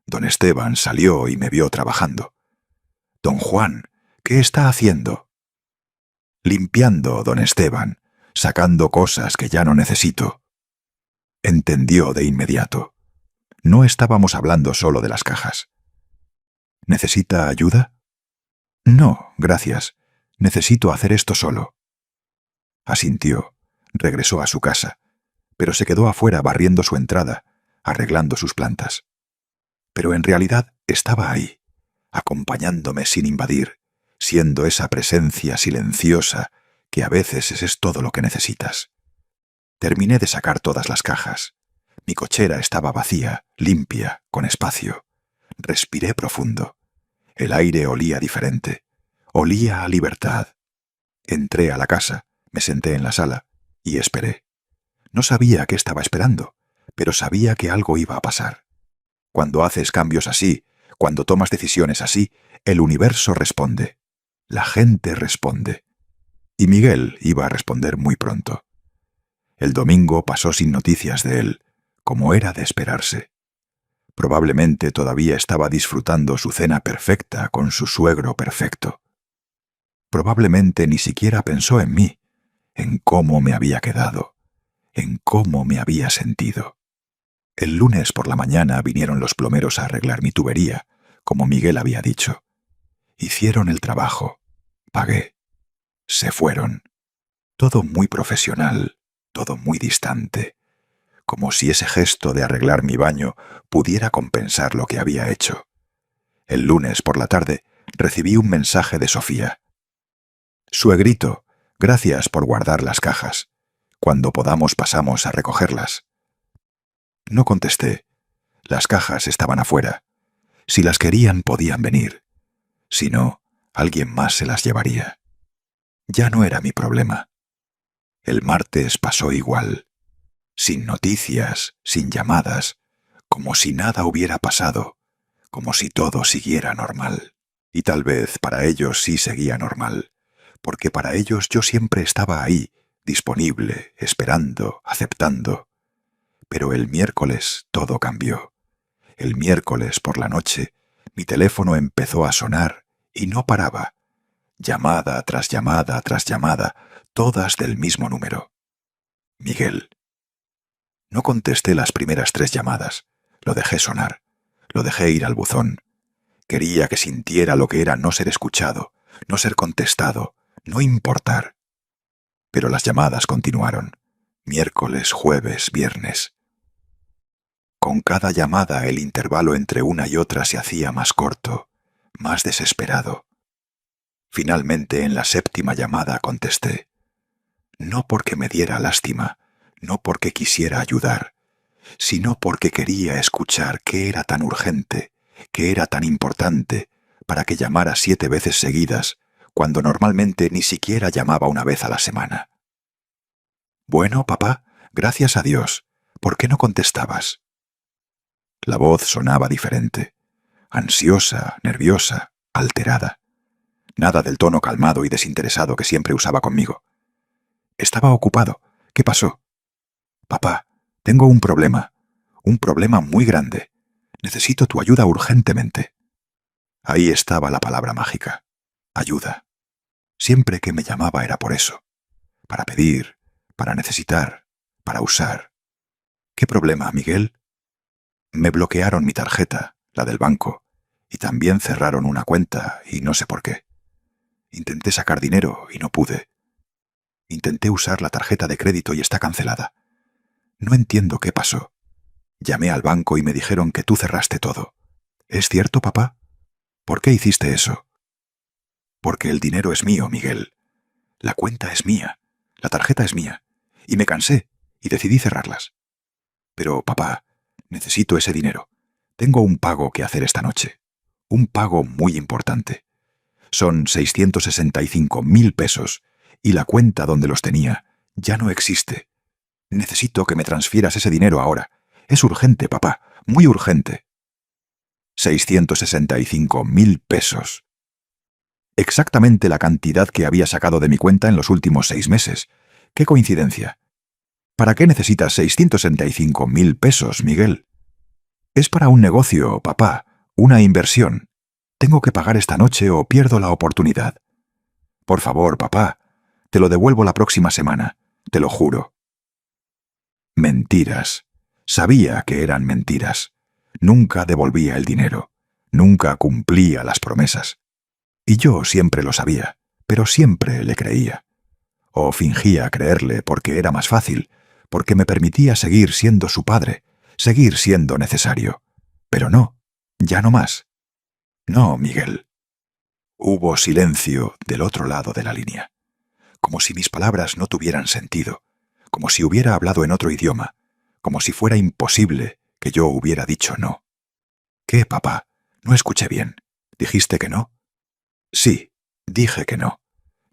Don Esteban salió y me vio trabajando. «Don Juan, ¿qué está haciendo?» «Limpiando, don Esteban, sacando cosas que ya no necesito». Entendió de inmediato. No estábamos hablando solo de las cajas. «¿Necesita ayuda?» «No, gracias. Necesito hacer esto solo». Asintió, regresó a su casa, pero se quedó afuera barriendo su entrada, arreglando sus plantas. Pero en realidad estaba ahí, acompañándome sin invadir, siendo esa presencia silenciosa que a veces es todo lo que necesitas. Terminé de sacar todas las cajas. Mi cochera estaba vacía, limpia, con espacio. Respiré profundo. El aire olía diferente. Olía a libertad. Entré a la casa, me senté en la sala y esperé. No sabía qué estaba esperando, pero sabía que algo iba a pasar. Cuando haces cambios así, cuando tomas decisiones así, el universo responde. La gente responde. Y Miguel iba a responder muy pronto. El domingo pasó sin noticias de él, como era de esperarse. Probablemente todavía estaba disfrutando su cena perfecta con su suegro perfecto. Probablemente ni siquiera pensó en mí, en cómo me había quedado, en cómo me había sentido. El lunes por la mañana vinieron los plomeros a arreglar mi tubería, como Miguel había dicho. Hicieron el trabajo. Pagué. Se fueron. Todo muy profesional, todo muy distante, como si ese gesto de arreglar mi baño pudiera compensar lo que había hecho. El lunes por la tarde recibí un mensaje de Sofía. Suegrito, gracias por guardar las cajas. Cuando podamos pasamos a recogerlas. No contesté. Las cajas estaban afuera. Si las querían podían venir. Si no, alguien más se las llevaría. Ya no era mi problema. El martes pasó igual. Sin noticias, sin llamadas, como si nada hubiera pasado, como si todo siguiera normal. Y tal vez para ellos sí seguía normal, porque para ellos yo siempre estaba ahí, disponible, esperando, aceptando. Pero el miércoles todo cambió. El miércoles por la noche, mi teléfono empezó a sonar y no paraba. Llamada tras llamada tras llamada, todas del mismo número. Miguel. No contesté las primeras 3 llamadas. Lo dejé sonar. Lo dejé ir al buzón. Quería que sintiera lo que era no ser escuchado, no ser contestado, no importar. Pero las llamadas continuaron. Miércoles, jueves, viernes. Con cada llamada el intervalo entre una y otra se hacía más corto, más desesperado. Finalmente, en la 7ª llamada contesté. No porque me diera lástima, no porque quisiera ayudar, sino porque quería escuchar qué era tan urgente, qué era tan importante, para que llamara 7 veces seguidas, cuando normalmente ni siquiera llamaba una vez a la semana. Bueno, papá, gracias a Dios. ¿Por qué no contestabas? La voz sonaba diferente, ansiosa, nerviosa, alterada. Nada del tono calmado y desinteresado que siempre usaba conmigo. Estaba ocupado. ¿Qué pasó? Papá, tengo un problema muy grande. Necesito tu ayuda urgentemente. Ahí estaba la palabra mágica. Ayuda. Siempre que me llamaba era por eso. Para pedir, para necesitar, para usar. ¿Qué problema, Miguel? Me bloquearon mi tarjeta, la del banco, y también cerraron una cuenta y no sé por qué. Intenté sacar dinero y no pude. Intenté usar la tarjeta de crédito y está cancelada. No entiendo qué pasó. Llamé al banco y me dijeron que tú cerraste todo. ¿Es cierto, papá? ¿Por qué hiciste eso? Porque el dinero es mío, Miguel. La cuenta es mía. La tarjeta es mía. Y me cansé y decidí cerrarlas. Pero, papá, necesito ese dinero. Tengo un pago que hacer esta noche. Un pago muy importante. Son 665.000 pesos y la cuenta donde los tenía ya no existe. Necesito que me transfieras ese dinero ahora. Es urgente, papá, muy urgente. 665.000 pesos. Exactamente la cantidad que había sacado de mi cuenta en los últimos 6 meses. ¡Qué coincidencia! ¿Para qué necesitas 665.000 pesos, Miguel? Es para un negocio, papá, una inversión. Tengo que pagar esta noche o pierdo la oportunidad. Por favor, papá, te lo devuelvo la próxima semana, te lo juro. Mentiras. Sabía que eran mentiras. Nunca devolvía el dinero. Nunca cumplía las promesas. Y yo siempre lo sabía, pero siempre le creía. O fingía creerle porque era más fácil, porque me permitía seguir siendo su padre, seguir siendo necesario. Pero no, ya no más. No, Miguel. Hubo silencio del otro lado de la línea, como si mis palabras no tuvieran sentido, como si hubiera hablado en otro idioma, como si fuera imposible que yo hubiera dicho no. ¿Qué, papá? No escuché bien. ¿Dijiste que no? Sí, dije que no.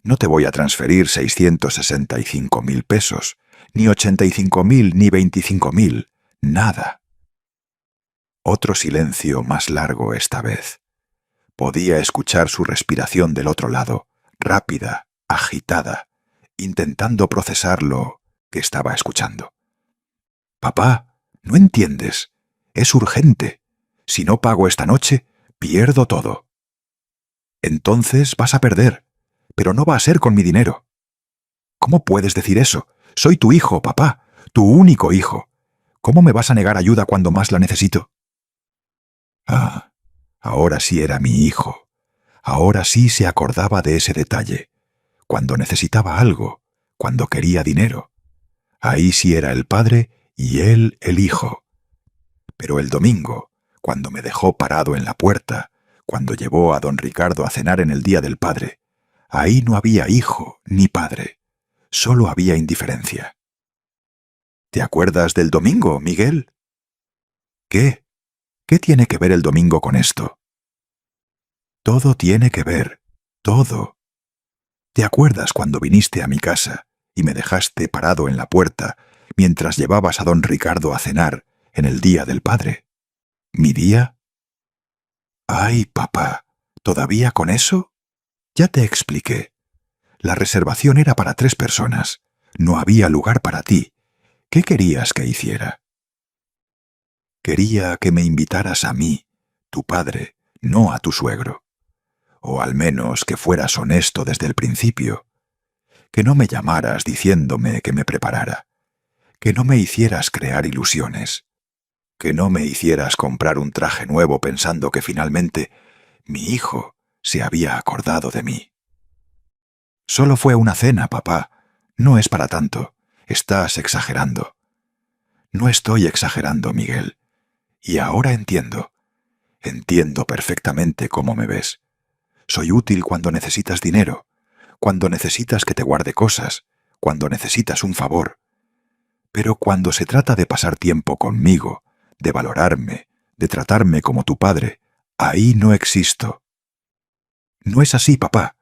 No te voy a transferir 665.000 pesos, ni 85.000, ni 25.000, nada. Otro silencio más largo esta vez. Podía escuchar su respiración del otro lado, rápida, agitada, intentando procesar lo que estaba escuchando. Papá, ¿no entiendes? Es urgente. Si no pago esta noche, pierdo todo. Entonces vas a perder, pero no va a ser con mi dinero. ¿Cómo puedes decir eso? Soy tu hijo, papá, tu único hijo. ¿Cómo me vas a negar ayuda cuando más la necesito? Ah, ahora sí era mi hijo. Ahora sí se acordaba de ese detalle. Cuando necesitaba algo, cuando quería dinero. Ahí sí era el padre y él el hijo. Pero el domingo, cuando me dejó parado en la puerta, cuando llevó a don Ricardo a cenar en el Día del Padre, ahí no había hijo ni padre, solo había indiferencia. ¿Te acuerdas del domingo, Miguel? ¿Qué? ¿Qué tiene que ver el domingo con esto? Todo tiene que ver, todo. ¿Te acuerdas cuando viniste a mi casa y me dejaste parado en la puerta mientras llevabas a don Ricardo a cenar en el Día del Padre? ¿Mi día? Ay, papá, ¿todavía con eso? Ya te expliqué. La reservación era para 3 personas. No había lugar para ti. ¿Qué querías que hiciera? Quería que me invitaras a mí, tu padre, no a tu suegro. O al menos que fueras honesto desde el principio. Que no me llamaras diciéndome que me preparara. Que no me hicieras crear ilusiones. Que no me hicieras comprar un traje nuevo pensando que finalmente mi hijo se había acordado de mí. Solo fue una cena, papá. No es para tanto. Estás exagerando. No estoy exagerando, Miguel. Y ahora entiendo. Entiendo perfectamente cómo me ves. Soy útil cuando necesitas dinero, cuando necesitas que te guarde cosas, cuando necesitas un favor. Pero cuando se trata de pasar tiempo conmigo, de valorarme, de tratarme como tu padre, ahí no existo. No es así, papá.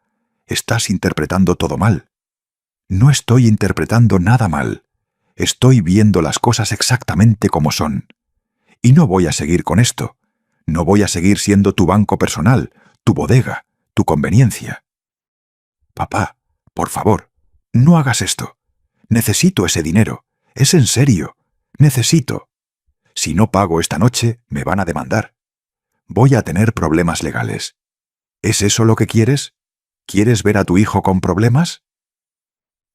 Estás interpretando todo mal. No estoy interpretando nada mal. Estoy viendo las cosas exactamente como son. Y no voy a seguir con esto. No voy a seguir siendo tu banco personal, tu bodega, tu conveniencia. Papá, por favor, no hagas esto. Necesito ese dinero. Es en serio. Necesito. Si no pago esta noche, me van a demandar. Voy a tener problemas legales. ¿Es eso lo que quieres? ¿Quieres ver a tu hijo con problemas?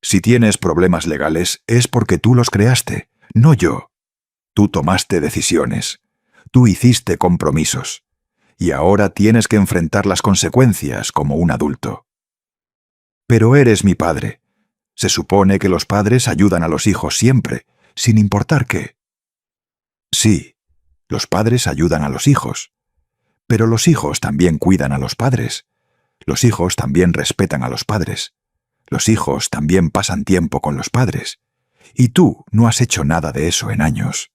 Si tienes problemas legales es porque tú los creaste, no yo. Tú tomaste decisiones. Tú hiciste compromisos. Y ahora tienes que enfrentar las consecuencias como un adulto. Pero eres mi padre. Se supone que los padres ayudan a los hijos siempre, sin importar qué. Sí, los padres ayudan a los hijos. Pero los hijos también cuidan a los padres. Los hijos también respetan a los padres. Los hijos también pasan tiempo con los padres. Y tú no has hecho nada de eso en años.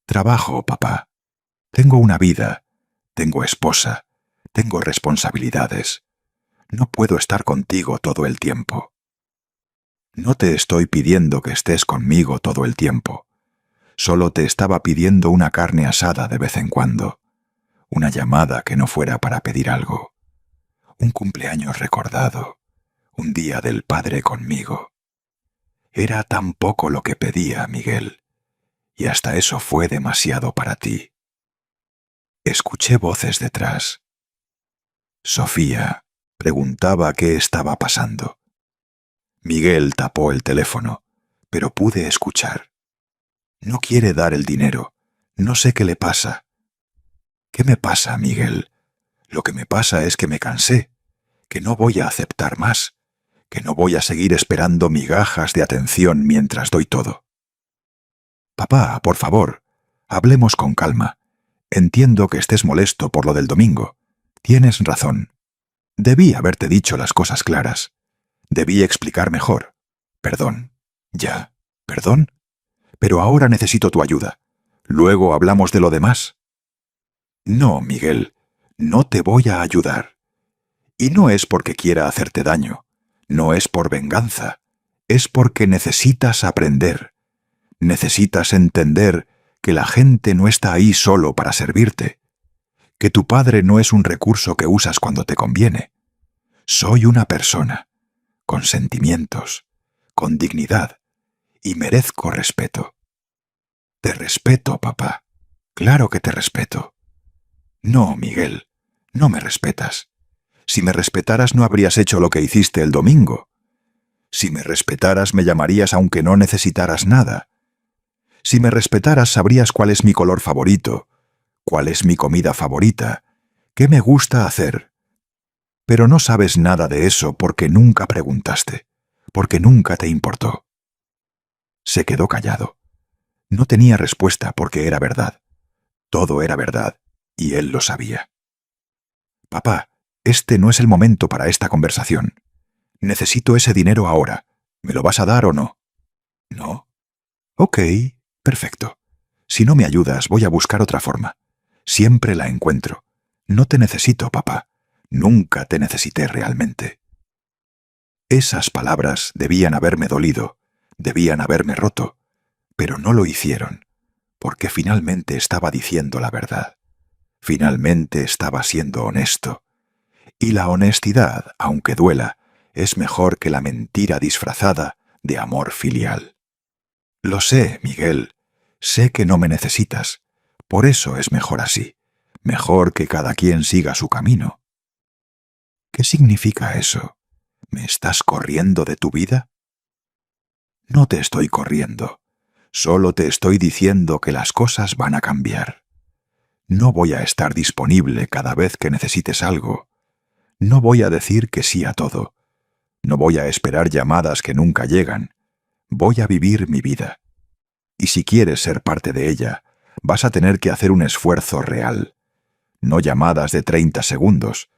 Trabajo, papá. Tengo una vida. Tengo esposa. Tengo responsabilidades. No puedo estar contigo todo el tiempo. No te estoy pidiendo que estés conmigo todo el tiempo. Solo te estaba pidiendo una carne asada de vez en cuando. Una llamada que no fuera para pedir algo. Un cumpleaños recordado. Un día del padre conmigo. Era tan poco lo que pedía, Miguel. Y hasta eso fue demasiado para ti. Escuché voces detrás. Sofía preguntaba qué estaba pasando. Miguel tapó el teléfono, pero pude escuchar. No quiere dar el dinero. No sé qué le pasa. ¿Qué me pasa, Miguel? Lo que me pasa es que me cansé, que no voy a aceptar más, que no voy a seguir esperando migajas de atención mientras doy todo. Papá, por favor, hablemos con calma. Entiendo que estés molesto por lo del domingo. Tienes razón. Debí haberte dicho las cosas claras. Debí explicar mejor. Perdón. Ya. ¿Perdón? Pero ahora necesito tu ayuda. Luego hablamos de lo demás. No, Miguel, no te voy a ayudar. Y no es porque quiera hacerte daño, no es por venganza, es porque necesitas aprender. Necesitas entender que la gente no está ahí solo para servirte, que tu padre no es un recurso que usas cuando te conviene. Soy una persona, con sentimientos, con dignidad, y merezco respeto. Te respeto, papá. Claro que te respeto. No, Miguel, no me respetas. Si me respetaras no habrías hecho lo que hiciste el domingo. Si me respetaras me llamarías aunque no necesitaras nada. Si me respetaras sabrías cuál es mi color favorito, cuál es mi comida favorita, qué me gusta hacer. Pero no sabes nada de eso porque nunca preguntaste, porque nunca te importó. Se quedó callado. No tenía respuesta porque era verdad. Todo era verdad, y él lo sabía. Papá, este no es el momento para esta conversación. Necesito ese dinero ahora. ¿Me lo vas a dar o no? ¿No? Ok, perfecto. Si no me ayudas, voy a buscar otra forma. Siempre la encuentro. No te necesito, papá. Nunca te necesité realmente. Esas palabras debían haberme dolido, debían haberme roto, pero no lo hicieron, porque finalmente estaba diciendo la verdad. Finalmente estaba siendo honesto. Y la honestidad, aunque duela, es mejor que la mentira disfrazada de amor filial. Lo sé, Miguel. Sé que no me necesitas. Por eso es mejor así. Mejor que cada quien siga su camino. ¿Qué significa eso? ¿Me estás corriendo de tu vida? No te estoy corriendo. Solo te estoy diciendo que las cosas van a cambiar. No voy a estar disponible cada vez que necesites algo. No voy a decir que sí a todo. No voy a esperar llamadas que nunca llegan. Voy a vivir mi vida. Y si quieres ser parte de ella, vas a tener que hacer un esfuerzo real. No llamadas de 30 segundos.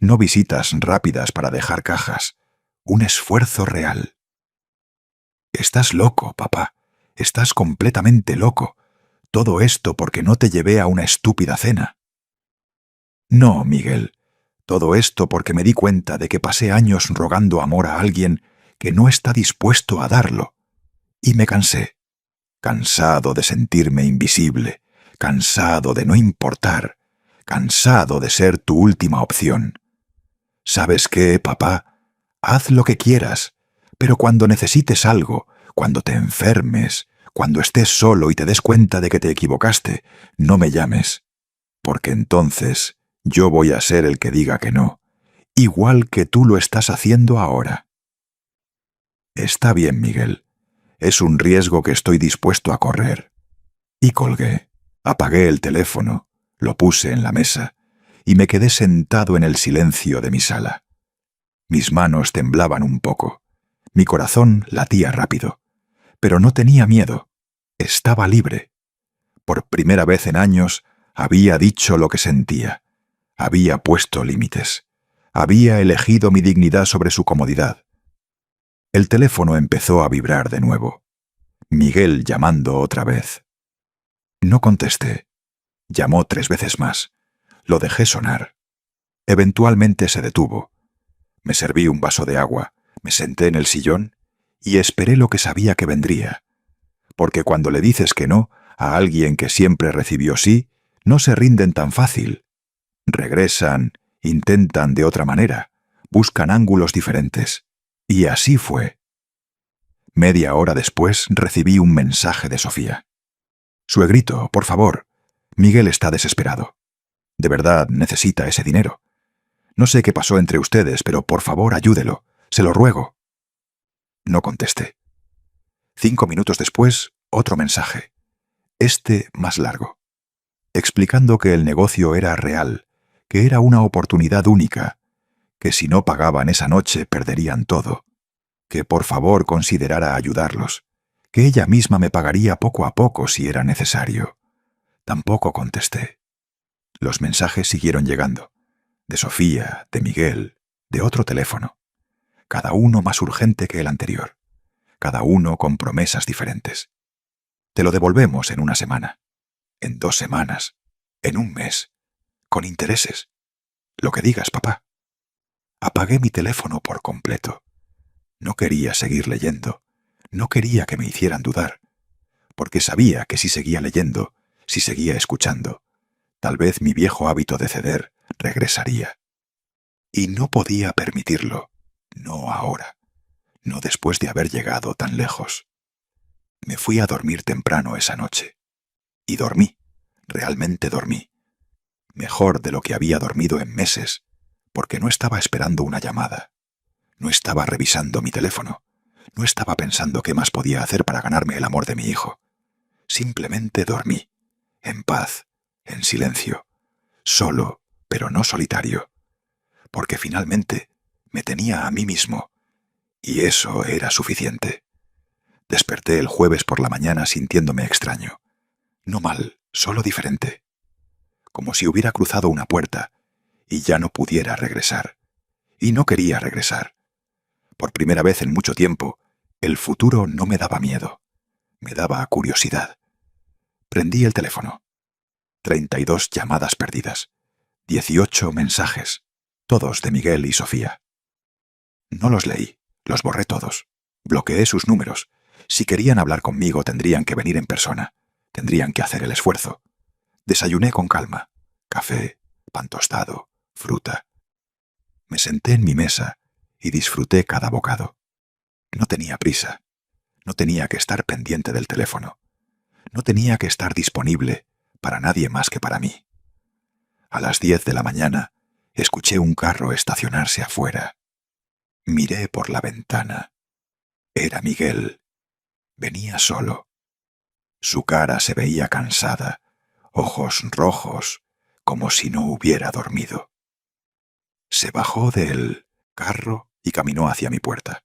No visitas rápidas para dejar cajas. Un esfuerzo real. Estás loco, papá. Estás completamente loco. Todo esto porque no te llevé a una estúpida cena. No, Miguel. Todo esto porque me di cuenta de que pasé años rogando amor a alguien que no está dispuesto a darlo. Y me cansé. Cansado de sentirme invisible. Cansado de no importar. Cansado de ser tu última opción. ¿Sabes qué, papá? Haz lo que quieras, pero cuando necesites algo, cuando te enfermes, cuando estés solo y te des cuenta de que te equivocaste, no me llames, porque entonces yo voy a ser el que diga que no, igual que tú lo estás haciendo ahora. Está bien, Miguel. Es un riesgo que estoy dispuesto a correr. Y colgué. Apagué el teléfono, lo puse en la mesa, y me quedé sentado en el silencio de mi sala. Mis manos temblaban un poco. Mi corazón latía rápido. Pero no tenía miedo. Estaba libre. Por primera vez en años había dicho lo que sentía. Había puesto límites. Había elegido mi dignidad sobre su comodidad. El teléfono empezó a vibrar de nuevo. Miguel llamando otra vez. No contesté. Llamó 3 veces más. Lo dejé sonar. Eventualmente se detuvo. Me serví un vaso de agua, me senté en el sillón y esperé lo que sabía que vendría. Porque cuando le dices que no a alguien que siempre recibió sí, no se rinden tan fácil. Regresan, intentan de otra manera, buscan ángulos diferentes. Y así fue. Media hora después recibí un mensaje de Sofía. Suegrito, por favor. Miguel está desesperado. De verdad necesita ese dinero. No sé qué pasó entre ustedes, pero por favor ayúdelo. Se lo ruego. No contesté. 5 minutos después, otro mensaje. Este más largo. Explicando que el negocio era real, que era una oportunidad única, que si no pagaban esa noche perderían todo, que por favor considerara ayudarlos, que ella misma me pagaría poco a poco si era necesario. Tampoco contesté. Los mensajes siguieron llegando. De Sofía, de Miguel, de otro teléfono. Cada uno más urgente que el anterior. Cada uno con promesas diferentes. Te lo devolvemos en 1 semana, en 2 semanas, en 1 mes, con intereses. Lo que digas, papá. Apagué mi teléfono por completo. No quería seguir leyendo. No quería que me hicieran dudar, porque sabía que si seguía leyendo, si seguía escuchando, tal vez mi viejo hábito de ceder regresaría. Y no podía permitirlo. No ahora. No después de haber llegado tan lejos. Me fui a dormir temprano esa noche. Y dormí. Realmente dormí. Mejor de lo que había dormido en meses, porque no estaba esperando una llamada. No estaba revisando mi teléfono. No estaba pensando qué más podía hacer para ganarme el amor de mi hijo. Simplemente dormí. En paz, en silencio. Solo, pero no solitario. Porque finalmente me tenía a mí mismo. Y eso era suficiente. Desperté el jueves por la mañana sintiéndome extraño. No mal, solo diferente. Como si hubiera cruzado una puerta y ya no pudiera regresar. Y no quería regresar. Por primera vez en mucho tiempo, el futuro no me daba miedo. Me daba curiosidad. Prendí el teléfono. 32 llamadas perdidas. 18 mensajes. Todos de Miguel y Sofía. No los leí. Los borré todos. Bloqueé sus números. Si querían hablar conmigo tendrían que venir en persona. Tendrían que hacer el esfuerzo. Desayuné con calma. Café, pan tostado, fruta. Me senté en mi mesa y disfruté cada bocado. No tenía prisa. No tenía que estar pendiente del teléfono. No tenía que estar disponible para nadie más que para mí. A las 10 de la mañana escuché un carro estacionarse afuera. Miré por la ventana. Era Miguel. Venía solo. Su cara se veía cansada, ojos rojos, como si no hubiera dormido. Se bajó del carro y caminó hacia mi puerta.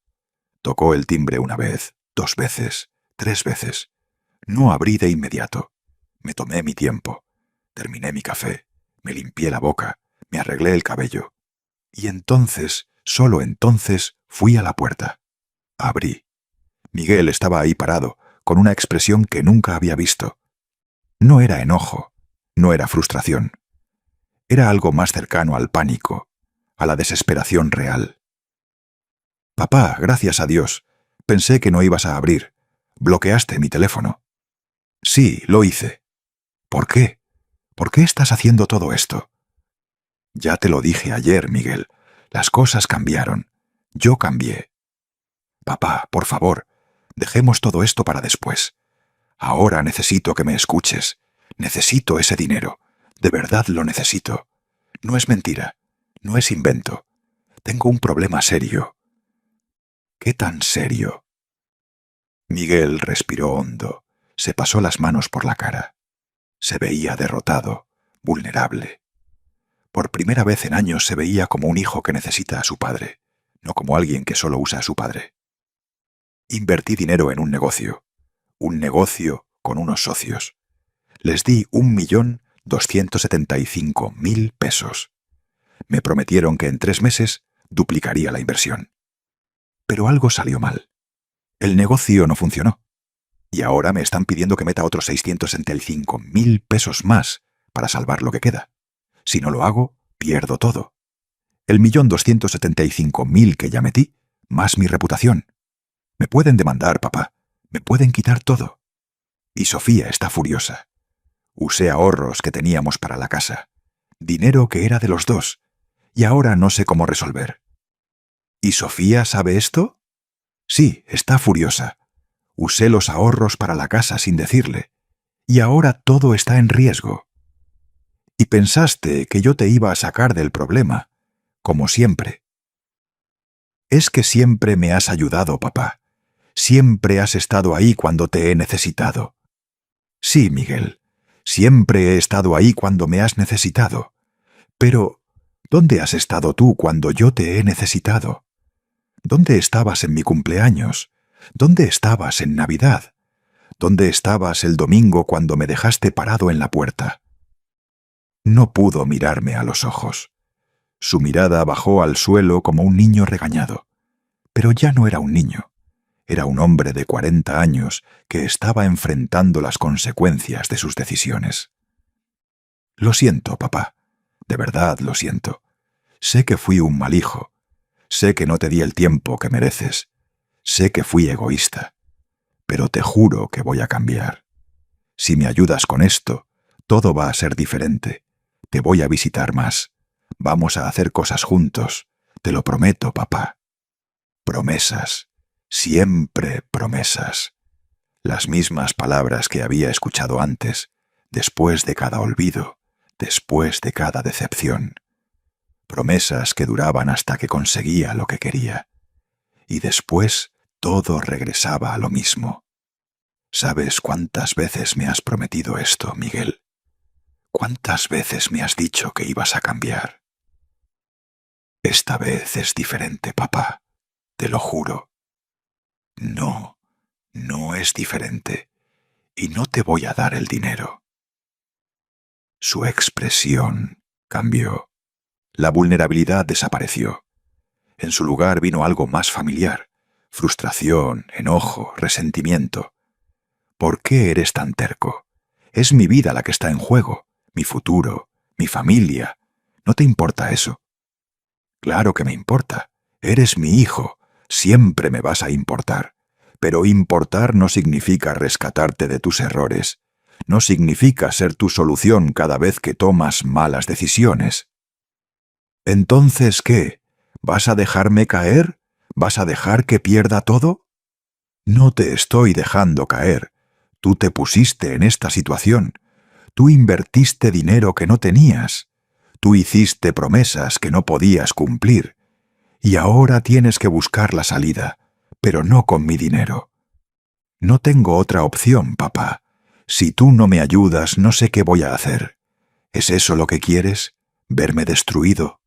Tocó el timbre 1 vez, 2 veces, 3 veces. No abrí de inmediato. Me tomé mi tiempo. Terminé mi café. Me limpié la boca. Me arreglé el cabello. Y entonces, solo entonces, fui a la puerta. Abrí. Miguel estaba ahí parado, con una expresión que nunca había visto. No era enojo, no era frustración. Era algo más cercano al pánico, a la desesperación real. Papá, gracias a Dios. Pensé que no ibas a abrir. Bloqueaste mi teléfono. Sí, lo hice. ¿Por qué? ¿Por qué estás haciendo todo esto? Ya te lo dije ayer, Miguel. Las cosas cambiaron. Yo cambié. Papá, por favor, dejemos todo esto para después. Ahora necesito que me escuches. Necesito ese dinero. De verdad lo necesito. No es mentira. No es invento. Tengo un problema serio. ¿Qué tan serio? Miguel respiró hondo. Se pasó las manos por la cara. Se veía derrotado, vulnerable. Por primera vez en años se veía como un hijo que necesita a su padre, no como alguien que solo usa a su padre. Invertí dinero en un negocio con unos socios. Les di 1.275.000 pesos. Me prometieron que en 3 meses duplicaría la inversión. Pero algo salió mal. El negocio no funcionó. Y ahora me están pidiendo que meta otros 675.000 pesos más para salvar lo que queda. Si no lo hago, pierdo todo. El 1.275.000 que ya metí, más mi reputación. Me pueden demandar, papá. Me pueden quitar todo. Y Sofía está furiosa. Usé ahorros que teníamos para la casa. Dinero que era de los dos. Y ahora no sé cómo resolver. ¿Y Sofía sabe esto? Sí, está furiosa. Usé los ahorros para la casa sin decirle. Y ahora todo está en riesgo. Y pensaste que yo te iba a sacar del problema, como siempre. Es que siempre me has ayudado, papá. Siempre has estado ahí cuando te he necesitado. Sí, Miguel, siempre he estado ahí cuando me has necesitado. Pero, ¿dónde has estado tú cuando yo te he necesitado? ¿Dónde estabas en mi cumpleaños? ¿Dónde estabas en Navidad? ¿Dónde estabas el domingo cuando me dejaste parado en la puerta? No pudo mirarme a los ojos. Su mirada bajó al suelo como un niño regañado. Pero ya no era un niño. Era un hombre de 40 años que estaba enfrentando las consecuencias de sus decisiones. Lo siento, papá. De verdad lo siento. Sé que fui un mal hijo. Sé que no te di el tiempo que mereces. Sé que fui egoísta. Pero te juro que voy a cambiar. Si me ayudas con esto, todo va a ser diferente. Te voy a visitar más. Vamos a hacer cosas juntos. Te lo prometo, papá. Promesas. Siempre promesas. Las mismas palabras que había escuchado antes, después de cada olvido, después de cada decepción. Promesas que duraban hasta que conseguía lo que quería. Y después todo regresaba a lo mismo. ¿Sabes cuántas veces me has prometido esto, Miguel? ¿Cuántas veces me has dicho que ibas a cambiar? Esta vez es diferente, papá. Te lo juro. No, no es diferente. Y no te voy a dar el dinero. Su expresión cambió. La vulnerabilidad desapareció. En su lugar vino algo más familiar. Frustración, enojo, resentimiento. ¿Por qué eres tan terco? Es mi vida la que está en juego, mi futuro, mi familia. ¿No te importa eso? Claro que me importa. Eres mi hijo. Siempre me vas a importar. Pero importar no significa rescatarte de tus errores. No significa ser tu solución cada vez que tomas malas decisiones. Entonces, ¿qué? ¿Vas a dejarme caer? ¿Vas a dejar que pierda todo? No te estoy dejando caer. Tú te pusiste en esta situación. Tú invertiste dinero que no tenías. Tú hiciste promesas que no podías cumplir. Y ahora tienes que buscar la salida, pero no con mi dinero. No tengo otra opción, papá. Si tú no me ayudas, no sé qué voy a hacer. ¿Es eso lo que quieres? ¿Verme destruido?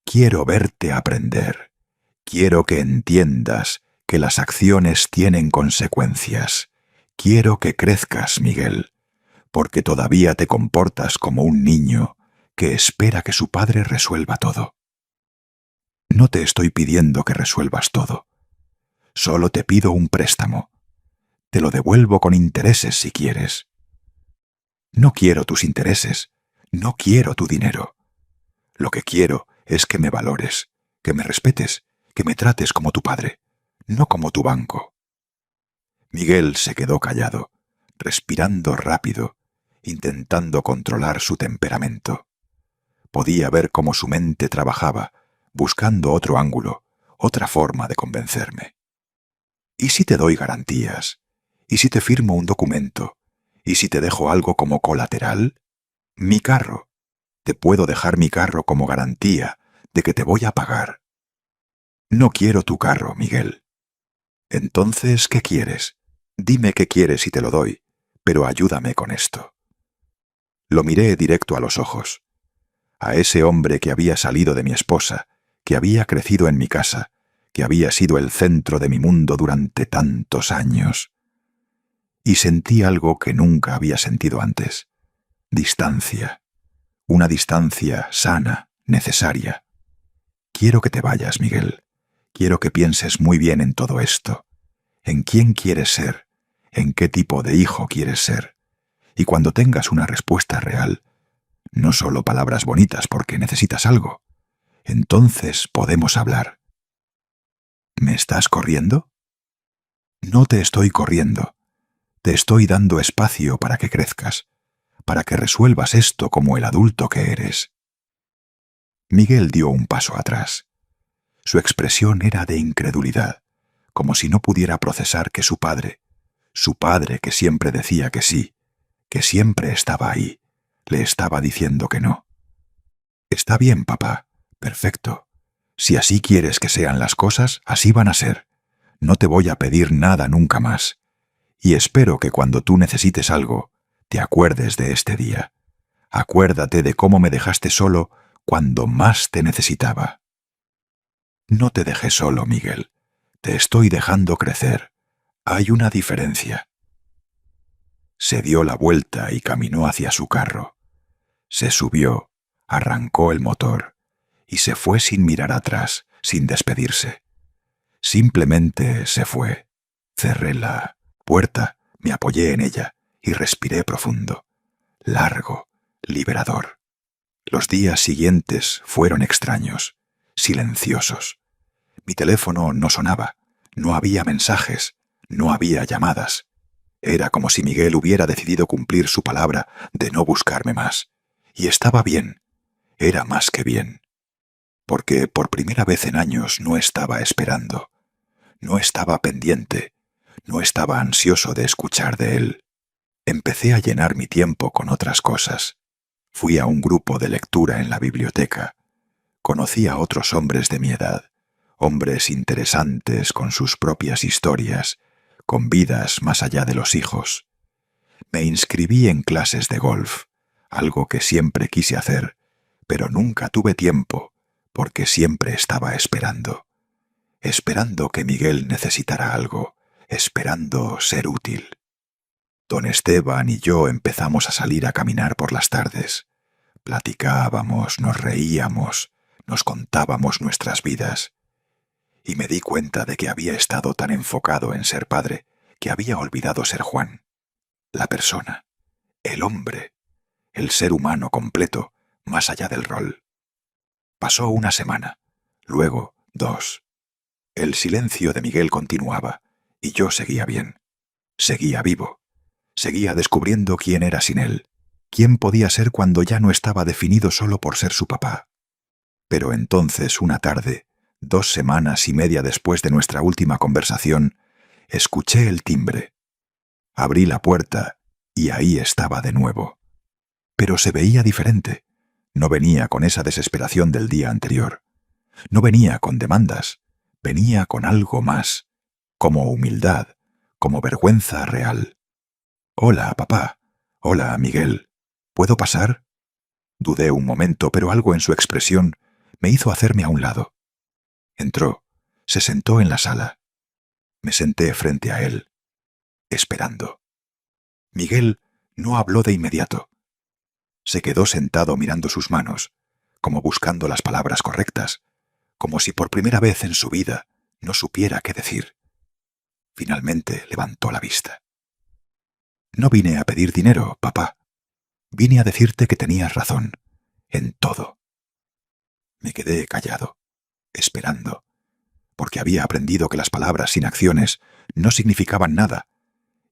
Quiero verte aprender. Quiero que entiendas que las acciones tienen consecuencias. Quiero que crezcas, Miguel, porque todavía te comportas como un niño que espera que su padre resuelva todo. No te estoy pidiendo que resuelvas todo. Solo te pido un préstamo. Te lo devuelvo con intereses si quieres. No quiero tus intereses. No quiero tu dinero. Lo que quiero es que me valores, que me respetes, que me trates como tu padre, no como tu banco. Miguel se quedó callado, respirando rápido, intentando controlar su temperamento. Podía ver cómo su mente trabajaba, buscando otro ángulo, otra forma de convencerme. ¿Y si te doy garantías? ¿Y si te firmo un documento? ¿Y si te dejo algo como colateral? Mi carro. Te puedo dejar mi carro como garantía de que te voy a pagar. No quiero tu carro, Miguel. Entonces, ¿qué quieres? Dime qué quieres y te lo doy, pero ayúdame con esto. Lo miré directo a los ojos. A ese hombre que había salido de mi esposa, que había crecido en mi casa, que había sido el centro de mi mundo durante tantos años. Y sentí algo que nunca había sentido antes. Distancia. Una distancia sana, necesaria. Quiero que te vayas, Miguel. Quiero que pienses muy bien en todo esto. En quién quieres ser, en qué tipo de hijo quieres ser. Y cuando tengas una respuesta real, no solo palabras bonitas porque necesitas algo, entonces podemos hablar. ¿Me estás corriendo? No te estoy corriendo. Te estoy dando espacio para que crezcas, para que resuelvas esto como el adulto que eres. Miguel dio un paso atrás. Su expresión era de incredulidad, como si no pudiera procesar que su padre que siempre decía que sí, que siempre estaba ahí, le estaba diciendo que no. Está bien, papá. Perfecto. Si así quieres que sean las cosas, así van a ser. No te voy a pedir nada nunca más. Y espero que cuando tú necesites algo, te acuerdes de este día. Acuérdate de cómo me dejaste solo cuando más te necesitaba. No te dejé solo, Miguel. Te estoy dejando crecer. Hay una diferencia. Se dio la vuelta y caminó hacia su carro. Se subió, arrancó el motor y se fue sin mirar atrás, sin despedirse. Simplemente se fue. Cerré la puerta, me apoyé en ella y respiré profundo, largo, liberador. Los días siguientes fueron extraños, silenciosos. Mi teléfono no sonaba, no había mensajes, no había llamadas. Era como si Miguel hubiera decidido cumplir su palabra de no buscarme más. Y estaba bien, era más que bien. Porque por primera vez en años no estaba esperando, no estaba pendiente, no estaba ansioso de escuchar de él. Empecé a llenar mi tiempo con otras cosas. Fui a un grupo de lectura en la biblioteca. Conocí a otros hombres de mi edad, hombres interesantes con sus propias historias, con vidas más allá de los hijos. Me inscribí en clases de golf, algo que siempre quise hacer, pero nunca tuve tiempo, porque siempre estaba esperando. Esperando que Miguel necesitara algo, esperando ser útil. Don Esteban y yo empezamos a salir a caminar por las tardes. Platicábamos, nos reíamos, nos contábamos nuestras vidas. Y me di cuenta de que había estado tan enfocado en ser padre que había olvidado ser Juan, la persona, el hombre, el ser humano completo, más allá del rol. Pasó una semana, luego 2. El silencio de Miguel continuaba, y yo seguía bien. Seguía vivo. Seguía descubriendo quién era sin él, quién podía ser cuando ya no estaba definido solo por ser su papá. Pero entonces, una tarde, 2 semanas y media después de nuestra última conversación, escuché el timbre. Abrí la puerta y ahí estaba de nuevo. Pero se veía diferente. No venía con esa desesperación del día anterior. No venía con demandas. Venía con algo más, como humildad, como vergüenza real. «Hola, papá. Hola, Miguel. ¿Puedo pasar?» Dudé un momento, pero algo en su expresión me hizo hacerme a un lado. Entró, se sentó en la sala. Me senté frente a él, esperando. Miguel no habló de inmediato. Se quedó sentado mirando sus manos, como buscando las palabras correctas, como si por primera vez en su vida no supiera qué decir. Finalmente levantó la vista. «No vine a pedir dinero, papá. Vine a decirte que tenías razón, en todo». Me quedé callado, esperando, porque había aprendido que las palabras sin acciones no significaban nada,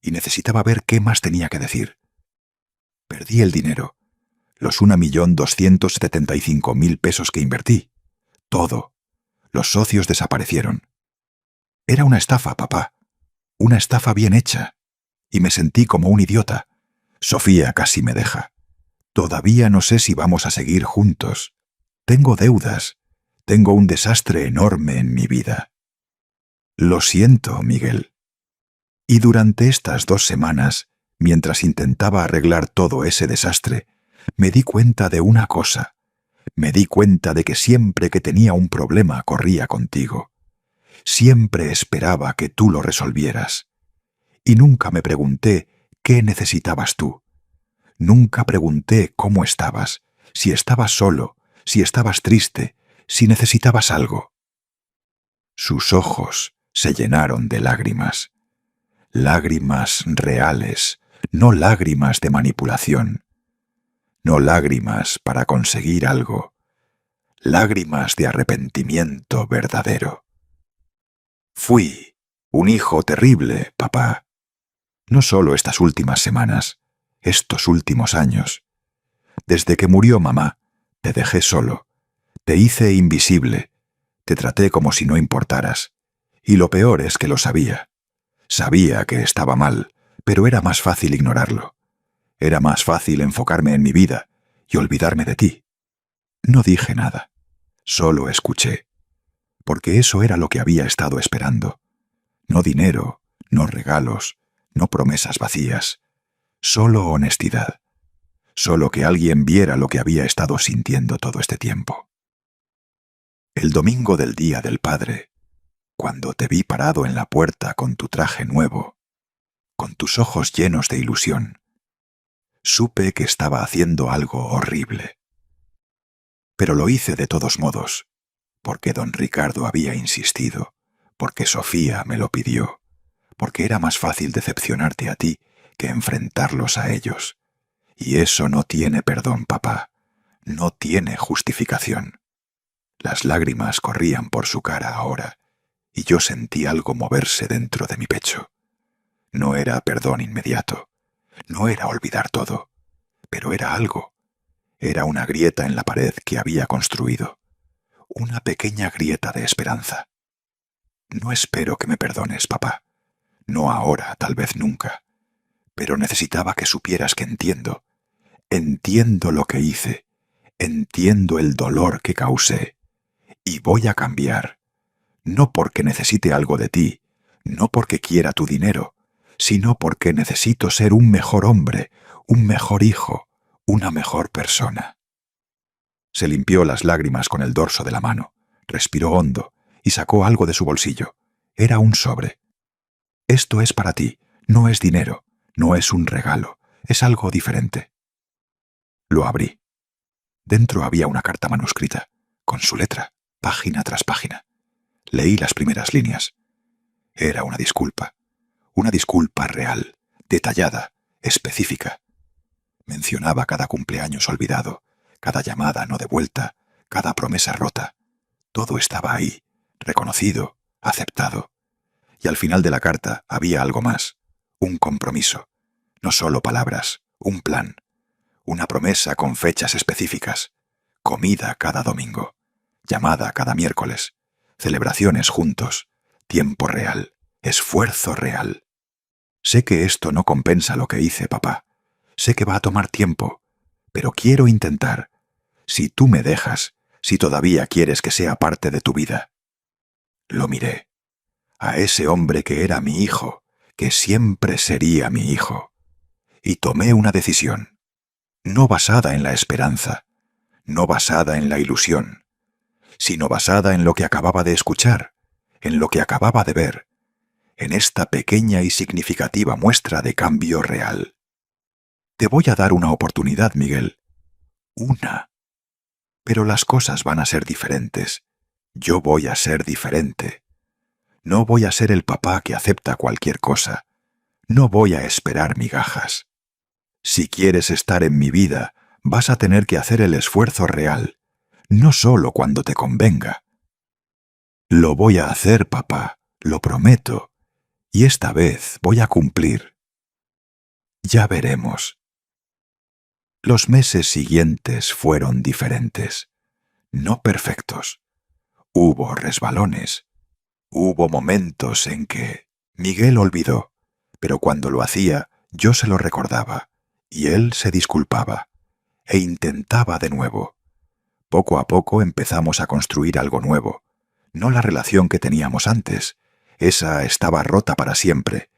y necesitaba ver qué más tenía que decir. Perdí el dinero, los 1.275.000 pesos que invertí. Todo. Los socios desaparecieron. Era una estafa, papá. Una estafa bien hecha. Y me sentí como un idiota. Sofía casi me deja. Todavía no sé si vamos a seguir juntos. Tengo deudas. Tengo un desastre enorme en mi vida. Lo siento, Miguel. Y durante estas 2 semanas, mientras intentaba arreglar todo ese desastre, me di cuenta de una cosa. Me di cuenta de que siempre que tenía un problema corría contigo. Siempre esperaba que tú lo resolvieras. Y nunca me pregunté qué necesitabas tú. Nunca pregunté cómo estabas, si estabas solo, si estabas triste, si necesitabas algo. Sus ojos se llenaron de lágrimas. Lágrimas reales, no lágrimas de manipulación. No lágrimas para conseguir algo. Lágrimas de arrepentimiento verdadero. Fui un hijo terrible, papá. No solo estas últimas semanas, estos últimos años. Desde que murió mamá, te dejé solo. Te hice invisible. Te traté como si no importaras. Y lo peor es que lo sabía. Sabía que estaba mal, pero era más fácil ignorarlo. Era más fácil enfocarme en mi vida y olvidarme de ti. No dije nada. Solo escuché. Porque eso era lo que había estado esperando. No dinero, no regalos, no promesas vacías. Solo honestidad. Solo que alguien viera lo que había estado sintiendo todo este tiempo. El domingo del Día del Padre, cuando te vi parado en la puerta con tu traje nuevo, con tus ojos llenos de ilusión, supe que estaba haciendo algo horrible. Pero lo hice de todos modos, porque don Ricardo había insistido, porque Sofía me lo pidió, porque era más fácil decepcionarte a ti que enfrentarlos a ellos. Y eso no tiene perdón, papá, no tiene justificación. Las lágrimas corrían por su cara ahora, y yo sentí algo moverse dentro de mi pecho. No era perdón inmediato, no era olvidar todo, pero era algo. Era una grieta en la pared que había construido, una pequeña grieta de esperanza. No espero que me perdones, papá. No ahora, tal vez nunca. Pero necesitaba que supieras que entiendo. Entiendo lo que hice. Entiendo el dolor que causé. Y voy a cambiar. No porque necesite algo de ti, no porque quiera tu dinero, sino porque necesito ser un mejor hombre, un mejor hijo, una mejor persona. Se limpió las lágrimas con el dorso de la mano, respiró hondo y sacó algo de su bolsillo. Era un sobre. Esto es para ti, no es dinero, no es un regalo, es algo diferente. Lo abrí. Dentro había una carta manuscrita, con su letra, página tras página. Leí las primeras líneas. Era una disculpa real, detallada, específica. Mencionaba cada cumpleaños olvidado, cada llamada no devuelta, cada promesa rota. Todo estaba ahí, reconocido, aceptado. Y al final de la carta había algo más, un compromiso. No solo palabras, un plan. Una promesa con fechas específicas. Comida cada domingo. Llamada cada miércoles. Celebraciones juntos. Tiempo real. Esfuerzo real. Sé que esto no compensa lo que hice, papá. Sé que va a tomar tiempo. Pero quiero intentar. Si tú me dejas, si todavía quieres que sea parte de tu vida. Lo miré. A ese hombre que era mi hijo, que siempre sería mi hijo. Y tomé una decisión. No basada en la esperanza, no basada en la ilusión, sino basada en lo que acababa de escuchar, en lo que acababa de ver, en esta pequeña y significativa muestra de cambio real. Te voy a dar una oportunidad, Miguel. Una. Pero las cosas van a ser diferentes. Yo voy a ser diferente. No voy a ser el papá que acepta cualquier cosa. No voy a esperar migajas. Si quieres estar en mi vida, vas a tener que hacer el esfuerzo real, no solo cuando te convenga. Lo voy a hacer, papá, lo prometo, y esta vez voy a cumplir. Ya veremos. Los meses siguientes fueron diferentes, no perfectos. Hubo resbalones. Hubo momentos en que Miguel olvidó, pero cuando lo hacía, yo se lo recordaba, y él se disculpaba, e intentaba de nuevo. Poco a poco empezamos a construir algo nuevo, no la relación que teníamos antes, esa estaba rota para siempre,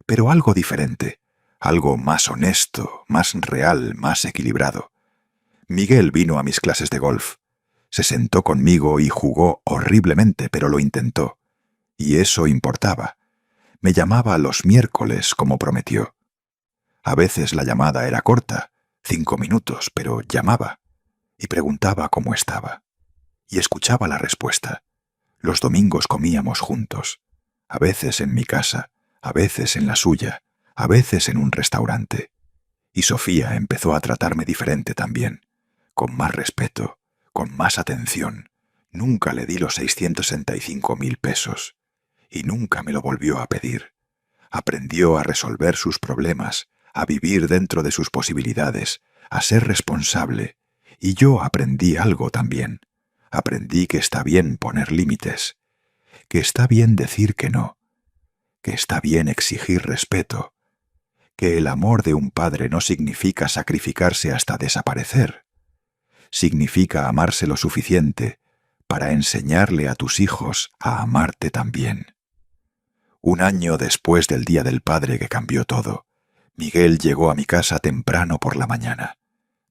pero algo diferente, algo más honesto, más real, más equilibrado. Miguel vino a mis clases de golf, se sentó conmigo y jugó horriblemente, pero lo intentó. Y eso importaba. Me llamaba los miércoles como prometió. A veces la llamada era corta, 5 minutos, pero llamaba. Y preguntaba cómo estaba. Y escuchaba la respuesta. Los domingos comíamos juntos. A veces en mi casa, a veces en la suya, a veces en un restaurante. Y Sofía empezó a tratarme diferente también. Con más respeto, con más atención. Nunca le di los 665.000 pesos. Y nunca me lo volvió a pedir. Aprendió a resolver sus problemas, a vivir dentro de sus posibilidades, a ser responsable. Y yo aprendí algo también. Aprendí que está bien poner límites, que está bien decir que no, que está bien exigir respeto, que el amor de un padre no significa sacrificarse hasta desaparecer. Significa amarse lo suficiente para enseñarle a tus hijos a amarte también. Un año después del Día del Padre que cambió todo, Miguel llegó a mi casa temprano por la mañana.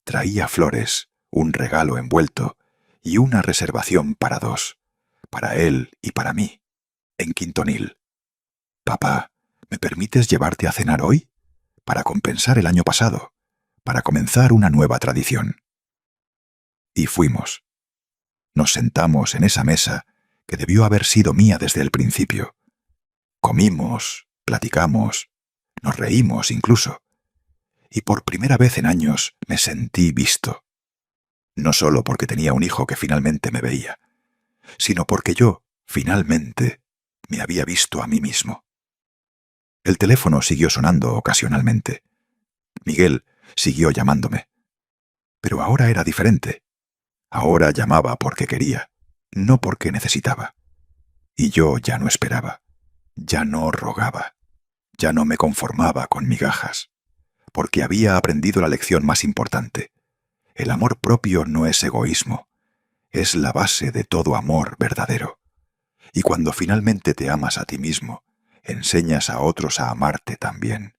Traía flores, un regalo envuelto y una reservación para 2, para él y para mí, en Quintonil. «Papá, ¿me permites llevarte a cenar hoy? Para compensar el año pasado, para comenzar una nueva tradición». Y fuimos. Nos sentamos en esa mesa que debió haber sido mía desde el principio. Comimos, platicamos, nos reímos incluso, y por primera vez en años me sentí visto. No solo porque tenía un hijo que finalmente me veía, sino porque yo, finalmente, me había visto a mí mismo. El teléfono siguió sonando ocasionalmente. Miguel siguió llamándome. Pero ahora era diferente. Ahora llamaba porque quería, no porque necesitaba. Y yo ya no esperaba, ya no rogaba, ya no me conformaba con migajas, porque había aprendido la lección más importante. El amor propio no es egoísmo, es la base de todo amor verdadero. Y cuando finalmente te amas a ti mismo, enseñas a otros a amarte también.